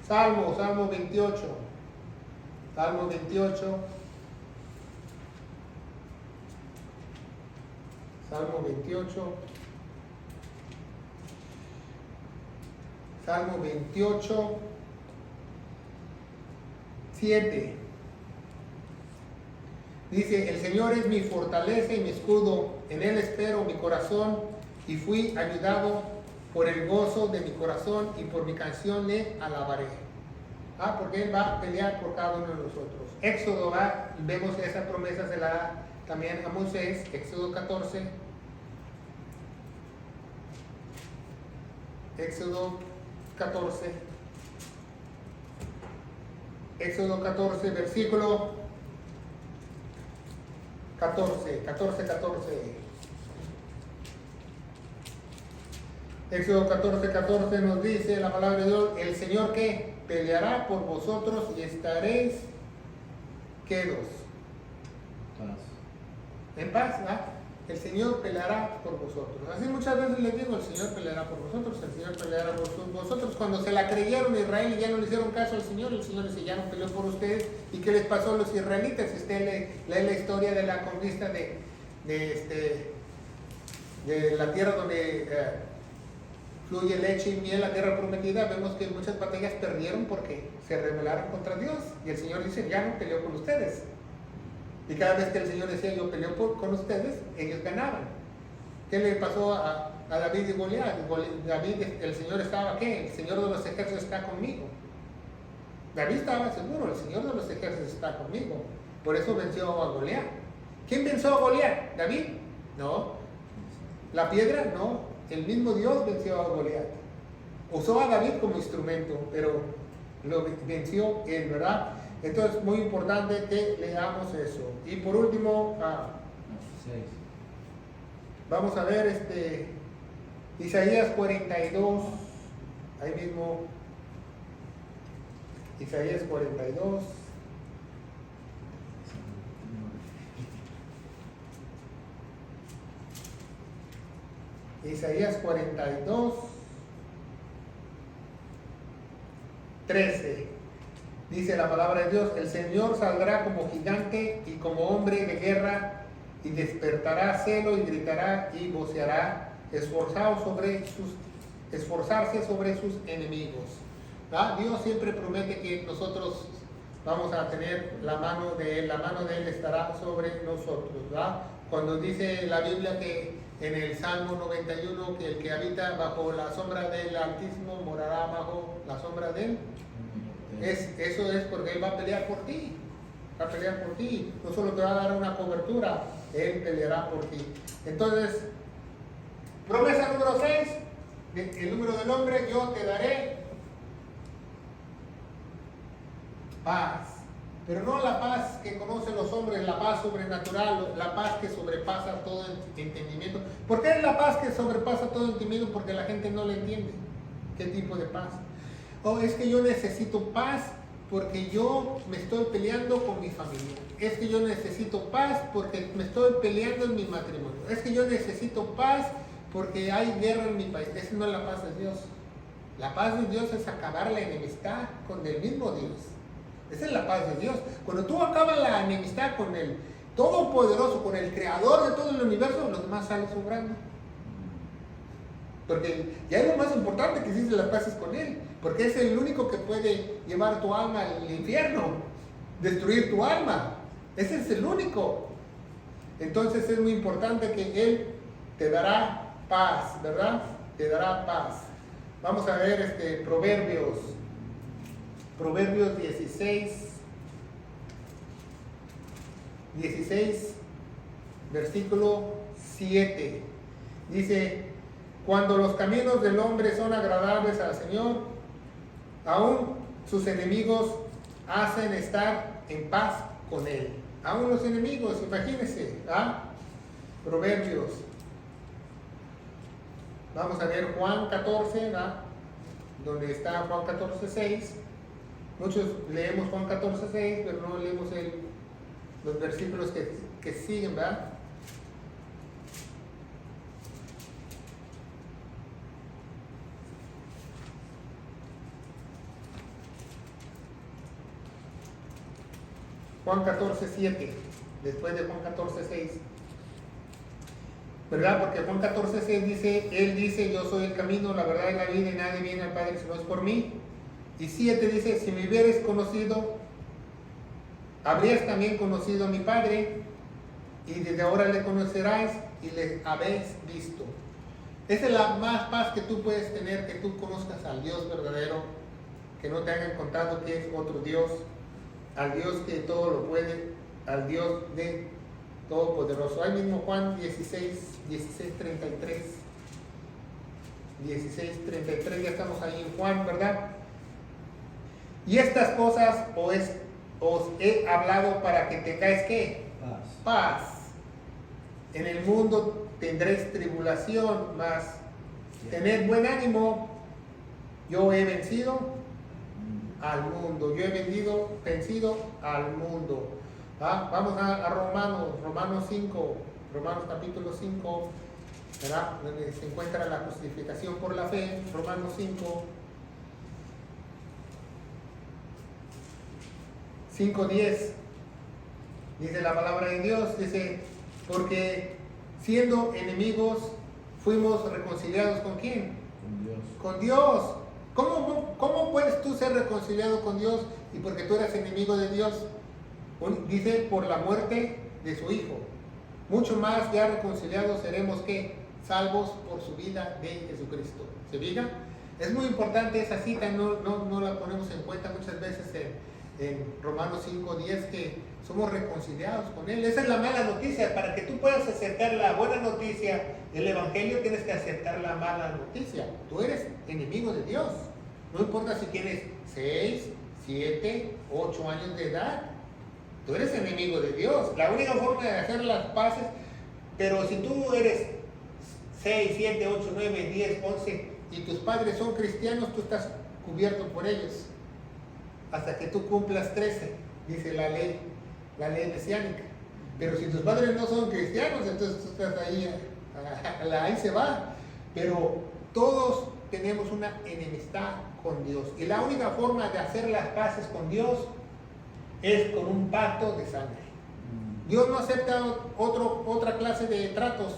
Salmo 28. Salmo 28. Salmo 28. Salmo 28, 7. Dice: el Señor es mi fortaleza y mi escudo, en Él espero, mi corazón y fui ayudado por el gozo de mi corazón y por mi canción le alabaré. Porque Él va a pelear por cada uno de nosotros. Éxodo vemos esa promesa, se la da también a Moisés, Éxodo 14. Éxodo 14. Éxodo 14, versículo 14. Éxodo 14 nos dice la palabra de Dios, el Señor que peleará por vosotros y estaréis quedos. En paz, ¿verdad? El Señor peleará por vosotros. Así muchas veces les digo, el Señor peleará por vosotros, el Señor peleará por vosotros. Cuando se la creyeron Israel y ya no le hicieron caso al Señor, el Señor dice, ya no peleó por ustedes. ¿Y qué les pasó a los israelitas? Si usted lee la historia de la conquista de la tierra donde fluye leche y miel, la tierra prometida, vemos que muchas batallas perdieron porque se rebelaron contra Dios. Y el Señor dice, ya no peleó con ustedes. Y cada vez que el Señor decía, yo peleo con ustedes, ellos ganaban. ¿Qué le pasó a David y Goliat? David, el Señor estaba, ¿qué? El Señor de los ejércitos está conmigo. David estaba seguro, el Señor de los ejércitos está conmigo. Por eso venció a Goliat. ¿Quién venció a Goliat? ¿David? No. ¿La piedra? No. El mismo Dios venció a Goliat. Usó a David como instrumento, pero lo venció él, ¿verdad? Entonces, muy importante que leamos eso. Y por último, vamos a ver Isaías 42, ahí mismo, Isaías 42. Isaías 42, 13. Dice la palabra de Dios, el Señor saldrá como gigante y como hombre de guerra y despertará celo y gritará y voceará, esforzarse sobre sus enemigos. ¿Ah? Dios siempre promete que nosotros vamos a tener la mano de Él estará sobre nosotros. ¿Ah? Cuando dice la Biblia que en el Salmo 91 que el que habita bajo la sombra del Altísimo morará bajo la sombra de Él. Eso es porque Él va a pelear por ti. Va a pelear por ti. No solo te va a dar una cobertura, Él peleará por ti. Entonces, promesa número 6, el número del hombre, yo te daré paz. Pero no la paz que conocen los hombres, la paz sobrenatural, la paz que sobrepasa todo entendimiento. ¿Por qué es la paz que sobrepasa todo entendimiento? Porque la gente no le entiende. ¿Qué tipo de paz? Es que yo necesito paz porque yo me estoy peleando con mi familia. Es que yo necesito paz porque me estoy peleando en mi matrimonio. Es que yo necesito paz porque hay guerra en mi país. Esa no es la paz de Dios. La paz de Dios es acabar la enemistad con el mismo Dios. Esa es la paz de Dios. Cuando tú acabas la enemistad con el Todopoderoso, con el Creador de todo el universo, los demás salen sobrando. Porque ya es lo más importante que hiciste las paces con Él. Porque es el único que puede llevar tu alma al infierno, destruir tu alma. Ese es el único. Entonces es muy importante que Él te dará paz, ¿verdad? Te dará paz. Vamos a ver Proverbios 16, versículo 7. Dice, cuando los caminos del hombre son agradables al Señor, aún sus enemigos hacen estar en paz con Él. Aún los enemigos, imagínense. Proverbios. Vamos a ver Juan 14, donde está Juan 14:6. Muchos leemos Juan 14:6, pero no leemos los versículos que siguen, ¿verdad? Juan 14:7, después de Juan 14:6. ¿Verdad? Porque Juan 14:6 dice, Él dice, yo soy el camino, la verdad y la vida, y nadie viene al Padre si no es por mí. Y 7 dice, si me hubierais conocido, habrías también conocido a mi Padre, y desde ahora le conoceráis y le habéis visto. Esa es la más paz que tú puedes tener, que tú conozcas al Dios verdadero, que no te hayan contado que es otro Dios, al Dios que todo lo puede, al Dios de Todopoderoso. Ahí mismo Juan 16:33. 16:33, ya estamos ahí en Juan, ¿verdad? Y estas cosas os he hablado para que tengáis ¿qué? Paz. En el mundo tendréis tribulación, mas tened buen ánimo. Yo he vencido al mundo. Yo he vencido al mundo. Vamos a Romanos 5, Romanos capítulo 5, ¿verdad? Donde se encuentra la justificación por la fe. Romanos 5:10 dice la palabra de Dios, dice, porque siendo enemigos fuimos reconciliados ¿con quién? Con Dios. ¿Cómo puedes tú ser reconciliado con Dios y porque tú eras enemigo de Dios? Dice, por la muerte de su Hijo. Mucho más ya reconciliados seremos ¿qué? Salvos por su vida de Jesucristo. ¿Se fija? Es muy importante esa cita, no la ponemos en cuenta muchas veces en Romanos 5:10, que somos reconciliados con Él. Esa es la mala noticia. Para que tú puedas aceptar la buena noticia del Evangelio, tienes que aceptar la mala noticia. Tú eres enemigo de Dios. No importa si tienes 6, 7, 8 años de edad. Tú eres enemigo de Dios. La única forma de hacer las paces, pero si tú eres 6, 7, 8, 9, 10, 11 y tus padres son cristianos, tú estás cubierto por ellos hasta que tú cumplas 13, dice la ley mesiánica. Pero si tus padres no son cristianos, entonces tú estás ahí, ahí se va. Pero todos tenemos una enemistad con Dios, y la única forma de hacer las paces con Dios es con un pacto de sangre. Dios no acepta otra clase de tratos.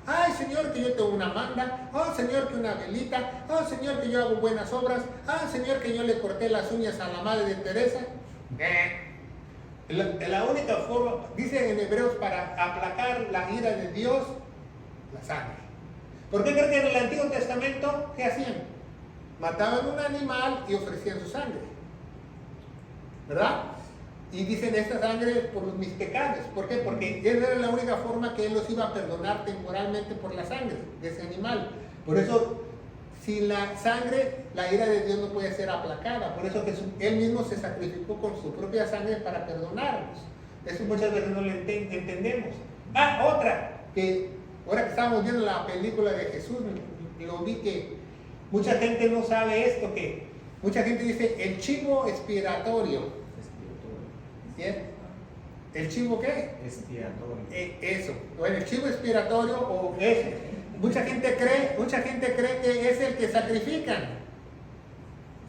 Ay, Señor, que yo tengo una manda. Oh, Señor, que una velita. Oh, Señor, que yo hago buenas obras. Ah, Señor, que yo le corté las uñas a la madre de Teresa. La única forma, dice en Hebreos, para aplacar la ira de Dios, la sangre. ¿Por qué creen que en el Antiguo Testamento qué hacían? Mataban un animal y ofrecían su sangre, ¿verdad? Y dicen, esta sangre es por mis pecados. ¿Por qué? Porque esa era la única forma que Él los iba a perdonar temporalmente por la sangre de ese animal. Por eso, sin la sangre, la ira de Dios no puede ser aplacada. Por eso Él mismo se sacrificó con su propia sangre para perdonarnos. Eso muchas veces no lo entendemos. Otra, que ahora que estábamos viendo la película de Jesús, lo vi que mucha gente no sabe esto, que mucha gente dice el chivo expiatorio. ¿Bien? ¿El chivo qué? Expiatorio. Eso. Bueno, el chivo expiatorio o eso. Mucha gente cree que es el que sacrifican.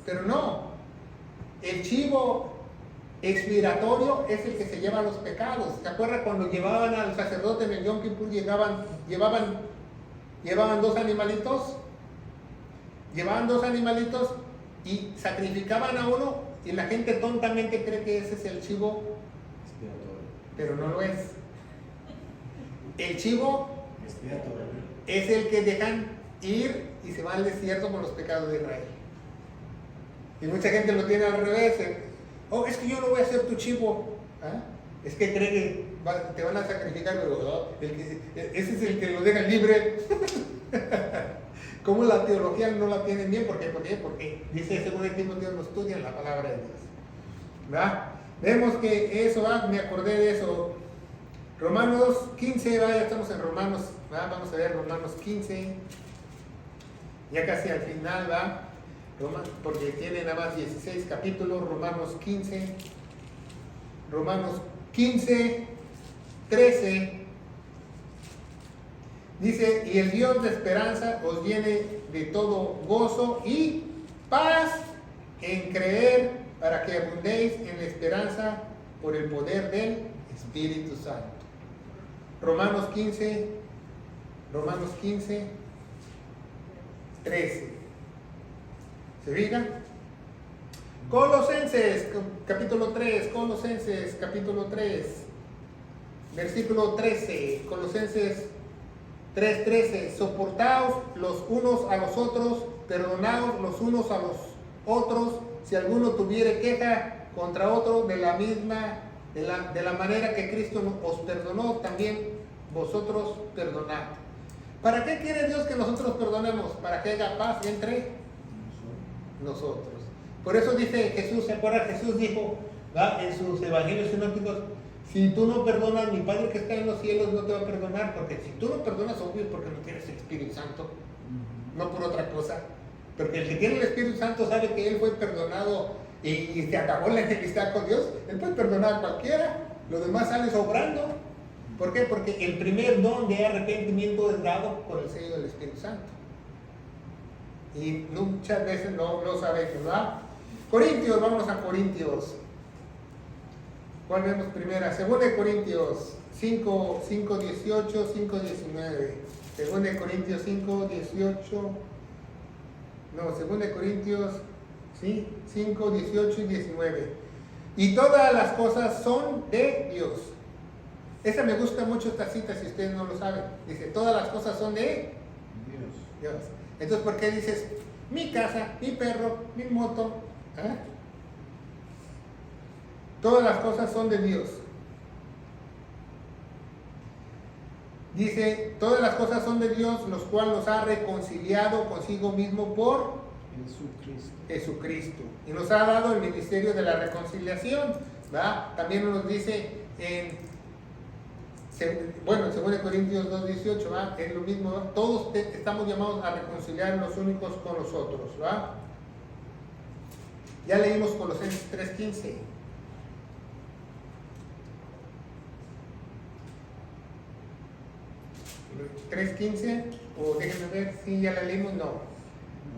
Pero no. El chivo expiratorio es el que se lleva los pecados. ¿Se acuerdan cuando llevaban al sacerdote en el Yom Kippur, llevaban dos animalitos? Llevaban dos animalitos y sacrificaban a uno, y la gente tontamente cree que ese es el chivo expiatorio, pero no lo es. El chivo expiatorio es el que dejan ir y se va al desierto por los pecados de Israel. Y mucha gente lo tiene al revés. Es que yo no voy a hacer tu chivo. Es que cree que te van a sacrificar, pero ese es el que lo dejan libre. Como la teología no la tienen bien, ¿por qué? Porque dice, según el Timoteo, no estudian la palabra de Dios. ¿Verdad? Vemos que eso, me acordé de eso. Romanos 15, ya estamos en Romanos, ¿verdad? Vamos a ver Romanos 15, ya casi al final, ¿verdad? Porque tiene nada más 16 capítulos. Romanos 15, 13. Dice, y el Dios de esperanza os llene de todo gozo y paz en creer, para que abundéis en la esperanza por el poder del Espíritu Santo. Romanos 15, 13. ¿Se fijan? Colosenses capítulo 3, versículo 13, Colosenses 3:13, soportaos los unos a los otros, perdonaos los unos a los otros, si alguno tuviere queja contra otro, de la manera que Cristo os perdonó, también vosotros perdonad. ¿Para qué quiere Dios que nosotros perdonemos? Para que haya paz entre nosotros. Por eso dice Jesús, ¿se acuerdan? Jesús dijo, ¿va?, en sus evangelios sinópticos, si tú no perdonas, mi Padre que está en los cielos no te va a perdonar, porque si tú no perdonas, obvio, porque no tienes el Espíritu Santo, no por otra cosa. Porque el que tiene el Espíritu Santo sabe que él fue perdonado y se acabó la enemistad con Dios. Él puede perdonar a cualquiera, los demás salen sobrando. ¿Por qué? Porque el primer don de arrepentimiento es dado por el sello del Espíritu Santo. Y muchas veces no sabemos, ¿verdad? Corintios, vamos a Corintios. ¿Cuál vemos primera? 2 Corintios 5, 18, 5, 19. 2 Corintios 5, 18. No, 2 Corintios, ¿sí? 5, 18 y 19. Y todas las cosas son de Dios. Esa me gusta mucho, esta cita, si ustedes no lo saben. Dice, todas las cosas son de Dios. Entonces, ¿por qué dices, mi casa, mi perro, mi moto? ¿Eh? Todas las cosas son de Dios. Dice, todas las cosas son de Dios, los cuales nos ha reconciliado consigo mismo por Jesucristo. Y nos ha dado el ministerio de la reconciliación, ¿verdad? También nos dice en 2 Corintios 2:18, ¿verdad? Es lo mismo, ¿verdad? Todos estamos llamados a reconciliar los únicos con los otros, ¿verdad? Ya leímos Colosenses 3:15. 3:15, o déjenme ver si ya la leímos, no.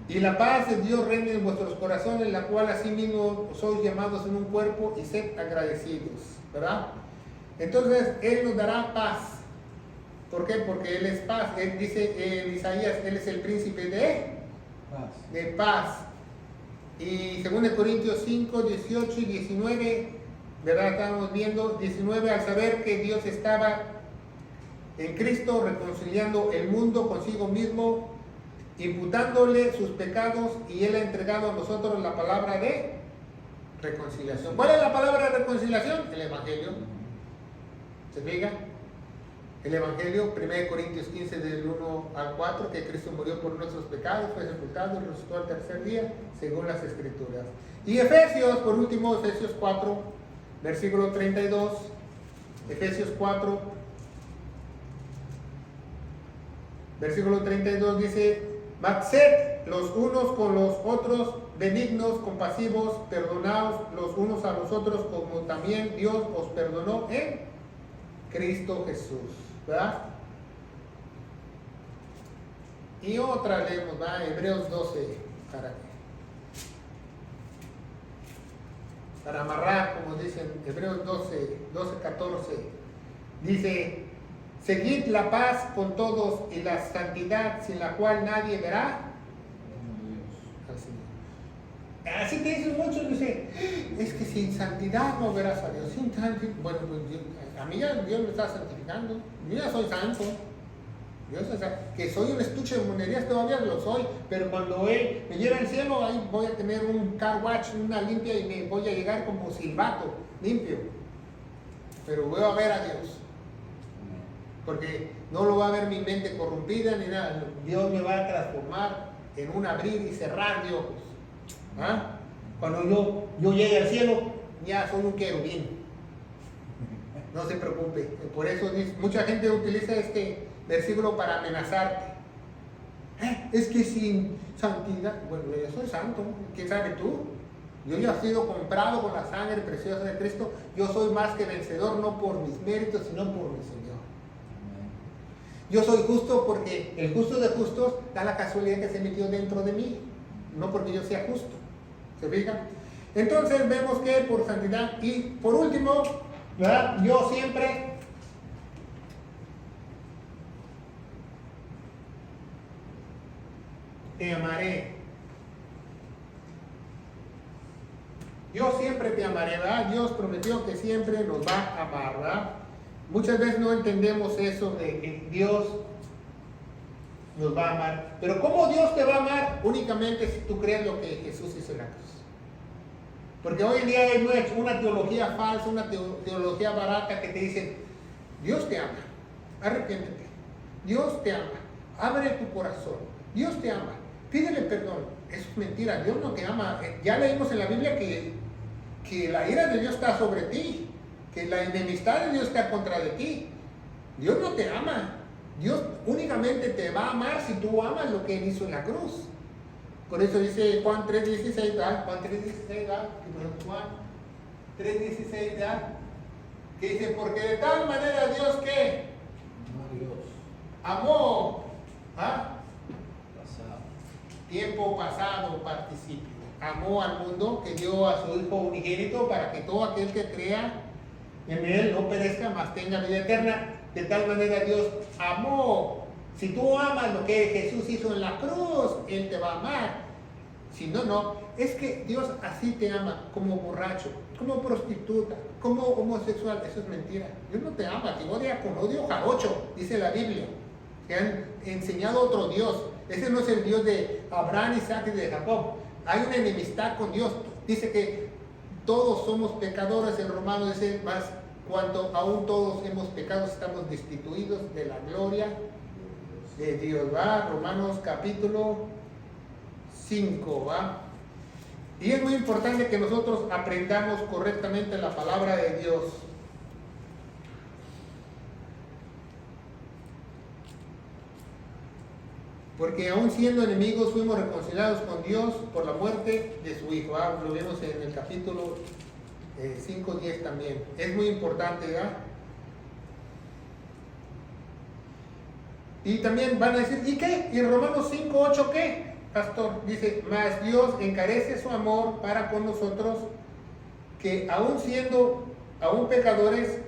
Y la paz de Dios reine en vuestros corazones, la cual asimismo sois llamados en un cuerpo, y sed agradecidos, ¿verdad? Entonces Él nos dará paz. ¿Por qué? Porque Él es paz. Él dice en Isaías, Él es el príncipe de paz. Y 2 Corintios 5, 18 y 19, ¿verdad? Estábamos viendo 19, al saber que Dios estaba en Cristo reconciliando el mundo consigo mismo, imputándole sus pecados, y Él ha entregado a nosotros la palabra de reconciliación. ¿Cuál es la palabra de reconciliación? El Evangelio. ¿Se fija? El Evangelio, 1 Corintios 15, del 1 al 4, que Cristo murió por nuestros pecados, fue sepultado y resucitó al tercer día, según las Escrituras. Y Efesios, por último, Efesios 4, versículo 32, Efesios 4, versículo 32 dice, sed los unos con los otros benignos, compasivos, perdonaos los unos a los otros, como también Dios os perdonó en Cristo Jesús, ¿verdad? Y otra leemos, ¿verdad? Hebreos 12, para amarrar, como dicen, Hebreos 12, 14, dice, seguid la paz con todos y la santidad, sin la cual nadie verá al Señor. Así te dicen muchos, dice, es que sin santidad no verás a Dios. Sin santidad, bueno, pues a mí ya Dios me está santificando, yo ya soy santo. Que soy un estuche de monerías, todavía lo soy, pero cuando Él me lleve al cielo, ahí voy a tener un car wash, una limpia, y me voy a llegar como silbato, limpio. Pero voy a ver a Dios, porque no lo va a ver mi mente corrompida ni nada. Dios me va a transformar en un abrir y cerrar de ojos. ¿Ah? Cuando yo llegue al cielo, ya soy un querubín. No se preocupe. Por eso mucha gente utiliza este versículo para amenazarte. Es que sin santidad, bueno, yo soy santo, ¿quién sabe tú? Yo ya he sido comprado con la sangre preciosa de Cristo. Yo soy más que vencedor, no por mis méritos, sino por mi Señor. Yo soy justo porque el justo de justos da la casualidad que se metió dentro de mí, no porque yo sea justo. ¿Se fijan? Entonces vemos que por santidad. Y por último, ¿verdad? Yo siempre te amaré. Yo siempre te amaré, ¿verdad? Dios prometió que siempre nos va a amar, ¿verdad? Muchas veces no entendemos eso de que Dios nos va a amar. Pero ¿cómo Dios te va a amar? Únicamente si tú crees lo que Jesús hizo en la cruz. Porque hoy en día hay una teología falsa, una teología barata que te dicen, Dios te ama, arrepiéntete, Dios te ama, abre tu corazón, Dios te ama, pídele perdón. Eso es mentira, Dios no te ama. Ya leímos en la Biblia que la ira de Dios está sobre ti, que la enemistad de Dios está contra de ti. Dios no te ama. Dios únicamente te va a amar si tú amas lo que Él hizo en la cruz. Por eso dice Juan 3:16, Juan 3:16, Juan 3:16, que dice, porque de tal manera Dios que amó, tiempo pasado participio, amó al mundo, que dio a su Hijo unigénito para que todo aquel que crea en Él no perezca, mas tenga vida eterna. De tal manera Dios amó. Si tú amas lo que Jesús hizo en la cruz, Él te va a amar. Si no, no. Es que Dios así te ama, como borracho, como prostituta, como homosexual. Eso es mentira. Dios no te ama, te odia con odio jarocho, dice la Biblia. Te han enseñado otro Dios. Ese no es el Dios de Abraham, Isaac y de Jacob. Hay una enemistad con Dios. Dice que todos somos pecadores. En Romanos dice más, cuanto aún todos hemos pecado, estamos destituidos de la gloria de Dios. Romanos capítulo 5. Y es muy importante que nosotros aprendamos correctamente la palabra de Dios. Porque aún siendo enemigos fuimos reconciliados con Dios por la muerte de su Hijo. Lo vemos en el capítulo 5:10 también. Es muy importante, ¿verdad? Y también van a decir, ¿y qué? ¿Y en Romanos 5:8 qué? Pastor, dice, mas Dios encarece su amor para con nosotros, que aún siendo pecadores,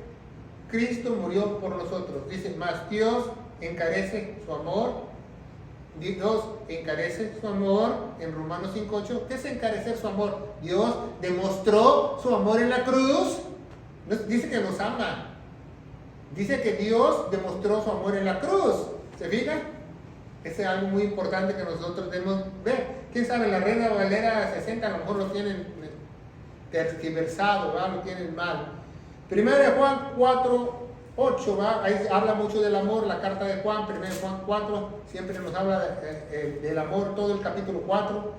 Cristo murió por nosotros. Dice, mas Dios encarece su amor. Dios encarece su amor en Romanos 5:8. ¿Qué es encarecer su amor? Dios demostró su amor en la cruz. Dice que nos ama. Dice que Dios demostró su amor en la cruz. ¿Se fijan? Ese es algo muy importante que nosotros debemos ver. ¿Quién sabe? La Reina Valera 60 a lo mejor lo tienen tergiversado, lo tienen mal. Primero de Juan 4:8, ahí habla mucho del amor, la carta de Juan, 1 Juan 4, siempre nos habla del amor, todo el capítulo 4,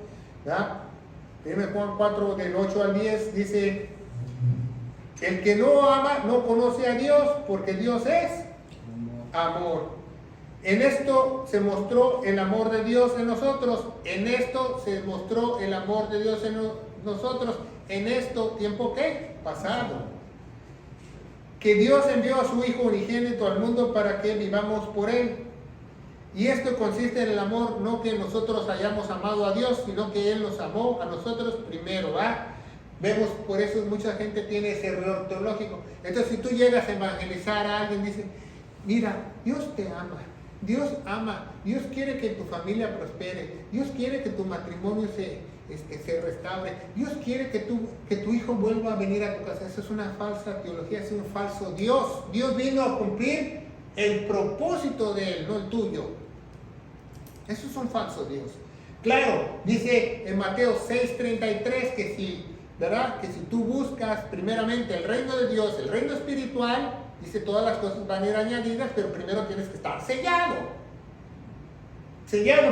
¿verdad? 1 Juan 4, del 8 al 10, dice, el que no ama no conoce a Dios, porque Dios es amor. En esto se mostró el amor de Dios en nosotros, en esto se mostró el amor de Dios en nosotros, en esto, ¿tiempo qué? Pasado. Que Dios envió a su Hijo unigénito al mundo para que vivamos por Él. Y esto consiste en el amor, no que nosotros hayamos amado a Dios, sino que Él nos amó a nosotros primero, Vemos, por eso mucha gente tiene ese error teológico. Entonces, si tú llegas a evangelizar a alguien, dice, mira, Dios te ama, Dios ama, Dios quiere que tu familia prospere, Dios quiere que tu matrimonio se restaure, Dios quiere que tu hijo vuelva a venir a tu casa. Eso es una falsa teología, es un falso Dios. Dios vino a cumplir el propósito de Él, no el tuyo. Eso es un falso Dios. Claro, dice en Mateo 6:33 que si tú buscas primeramente el reino de Dios, el reino espiritual, dice todas las cosas van a ir añadidas, pero primero tienes que estar sellado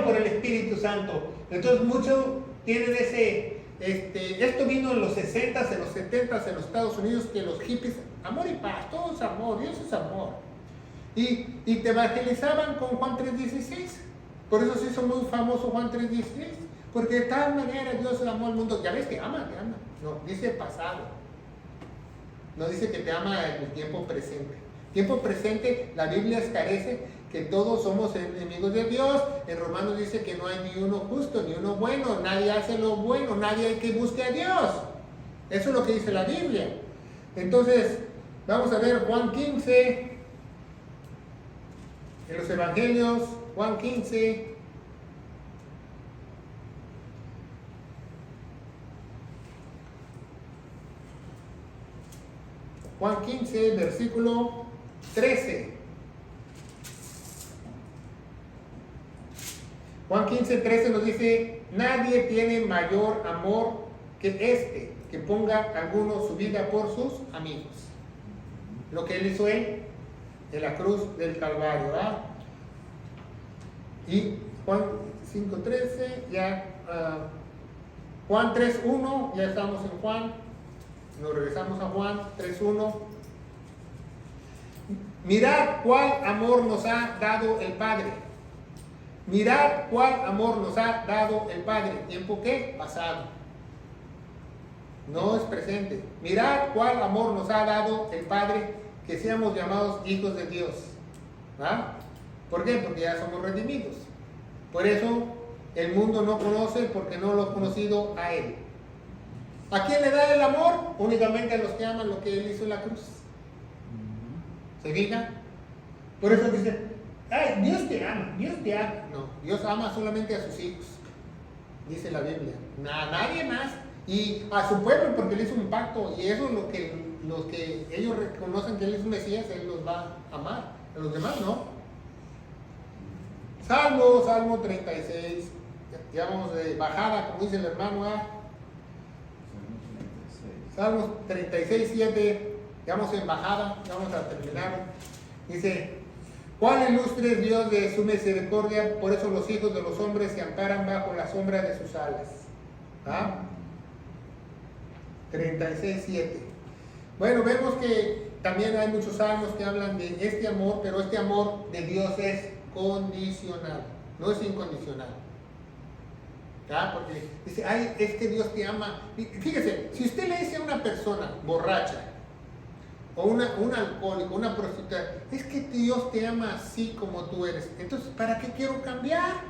por el Espíritu Santo. Entonces muchos tienen esto vino en los 60s, en los 70s en los Estados Unidos, que los hippies, amor y paz, todo es amor, Dios es amor. Y te evangelizaban con Juan 3:16. Por eso se hizo muy famoso Juan 3:16. Porque de tal manera Dios amó al mundo. Ya ves que ama. No, dice pasado. No dice que te ama en el tiempo presente. Tiempo presente, la Biblia esclarece que todos somos enemigos de Dios. En Romanos dice que no hay ni uno justo, ni uno bueno. Nadie hace lo bueno, nadie hay que busque a Dios. Eso es lo que dice la Biblia. Entonces, vamos a ver Juan 15. En los Evangelios, Juan 15. Juan 15, versículo 13. Juan 15:13 nos dice, nadie tiene mayor amor que este, que ponga alguno su vida por sus amigos. Lo que él hizo él en la cruz del Calvario, ¿verdad? Y Juan 5:13, ya Juan 3:1, ya estamos en Juan, nos regresamos a Juan 3:1. Mirad cuál amor nos ha dado el Padre. Mirad cuál amor nos ha dado el Padre. ¿Tiempo qué? Pasado. No es presente. Mirad cuál amor nos ha dado el Padre, que seamos llamados hijos de Dios. ¿Ah? ¿Por qué? Porque ya somos redimidos. Por eso el mundo no conoce, porque no lo ha conocido a Él. ¿A quién le da el amor? Únicamente a los que aman lo que Él hizo en la cruz. ¿Se fijan? Por eso dice, ay, Dios te ama, Dios te ama. No, Dios ama solamente a sus hijos, dice la Biblia. A nadie más. Y a su pueblo, porque Él hizo un pacto. Y eso es lo que los que ellos reconocen que Él es un Mesías, Él los va a amar. A los demás no. Salmo 36. Ya vamos de bajada, como dice el hermano A. Salmos 36:7. Ya vamos en bajada, ya vamos a terminar. Dice, cuán ilustre es Dios de su misericordia, por eso los hijos de los hombres se amparan bajo la sombra de sus alas. ¿Ah? 36:7. Bueno, vemos que también hay muchos salmos que hablan de este amor, pero este amor de Dios es condicional, no es incondicional. ¿Ah? Porque dice, ay, es que Dios te ama. Fíjese, si usted le dice a una persona borracha, o un alcohólico, una prostituta, es que Dios te ama así como tú eres, entonces, ¿para qué quiero cambiar?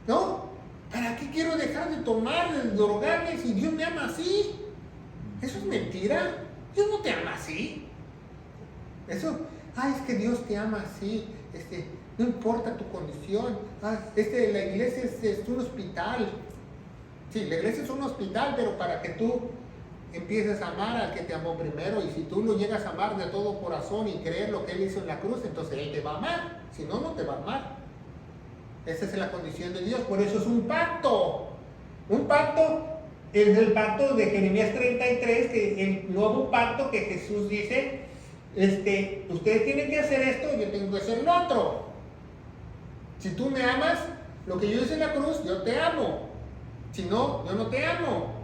¿No? ¿Para qué quiero dejar de tomar, de drogarme si Dios me ama así? Eso es mentira. Dios no te ama así. Eso, es que Dios te ama así, no importa tu condición. La iglesia es un hospital. Sí, la iglesia es un hospital, pero para que tú empieces a amar al que te amó primero, y si tú lo llegas a amar de todo corazón y creer lo que Él hizo en la cruz, entonces Él te va a amar. Si no, no te va a amar. Esa es la condición de Dios. Por eso es un pacto. Un pacto es el pacto de Jeremías 33, que el nuevo pacto que Jesús dice, ustedes tienen que hacer esto, yo tengo que hacer lo otro. Si tú me amas, lo que yo hice en la cruz, yo te amo. Si no, yo no te amo.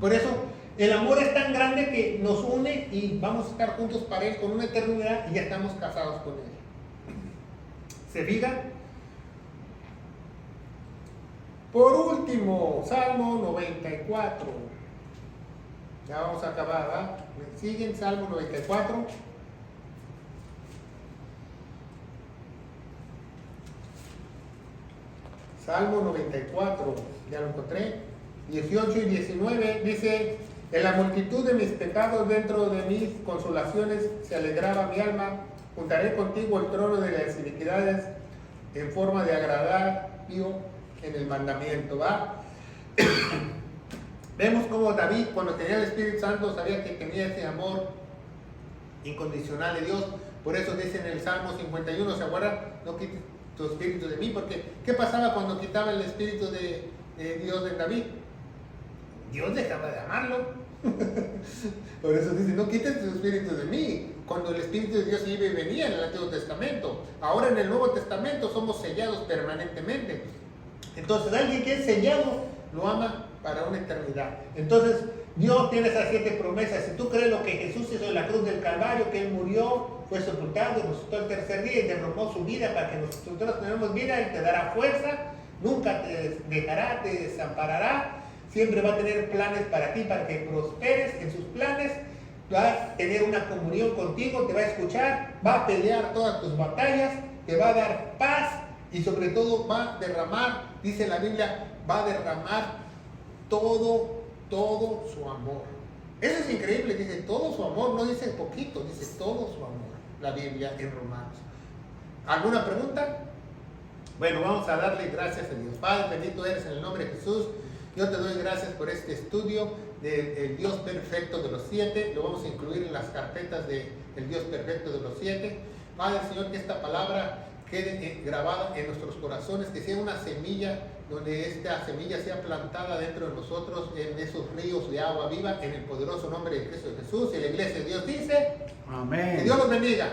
Por eso el amor es tan grande que nos une y vamos a estar juntos para Él con una eternidad, y ya estamos casados con Él. ¿Se fijan? Por último, Salmo 94. Ya vamos a acabar, ¿verdad? Siguen Salmo 94. Salmo 94, ya lo encontré. 18 y 19 dice, en la multitud de mis pecados dentro de mis consolaciones se alegraba mi alma, juntaré contigo el trono de las iniquidades en forma de agradar en el mandamiento. ¿Va? Vemos como David, cuando tenía el Espíritu Santo, sabía que tenía ese amor incondicional de Dios. Por eso dice en el Salmo 51, ¿se acuerdan? No quites tu espíritu de mí, porque ¿qué pasaba cuando quitaba el espíritu de Dios de David? Dios dejaba de amarlo. Por eso dice, no quites tu espíritu de mí. Cuando el Espíritu de Dios iba y venía en el Antiguo Testamento. Ahora en el Nuevo Testamento somos sellados permanentemente. Entonces alguien que es sellado lo ama para una eternidad. Entonces Dios tiene esas 7 promesas. Si tú crees lo que Jesús hizo en la cruz del Calvario, que Él murió, fue sepultado, resucitó el tercer día y derramó su vida para que nosotros tenemos vida, Él te dará fuerza, nunca te dejará, te desamparará. Siempre va a tener planes para ti, para que prosperes en sus planes. Va a tener una comunión contigo, te va a escuchar, va a pelear todas tus batallas, te va a dar paz y sobre todo va a derramar, dice la Biblia, va a derramar todo su amor. Eso es increíble, dice todo su amor, no dice poquito, dice todo su amor, la Biblia en Romanos. ¿Alguna pregunta? Bueno, vamos a darle gracias a Dios. Padre, bendito eres en el nombre de Jesús. Yo te doy gracias por este estudio del Dios perfecto de los 7. Lo vamos a incluir en las carpetas del Dios perfecto de los 7. Padre, Señor, que esta palabra quede grabada en nuestros corazones, que sea una semilla, donde esta semilla sea plantada dentro de nosotros en esos ríos de agua viva, en el poderoso nombre de Cristo Jesús. Y la iglesia de Dios dice, Amén. que Dios los bendiga.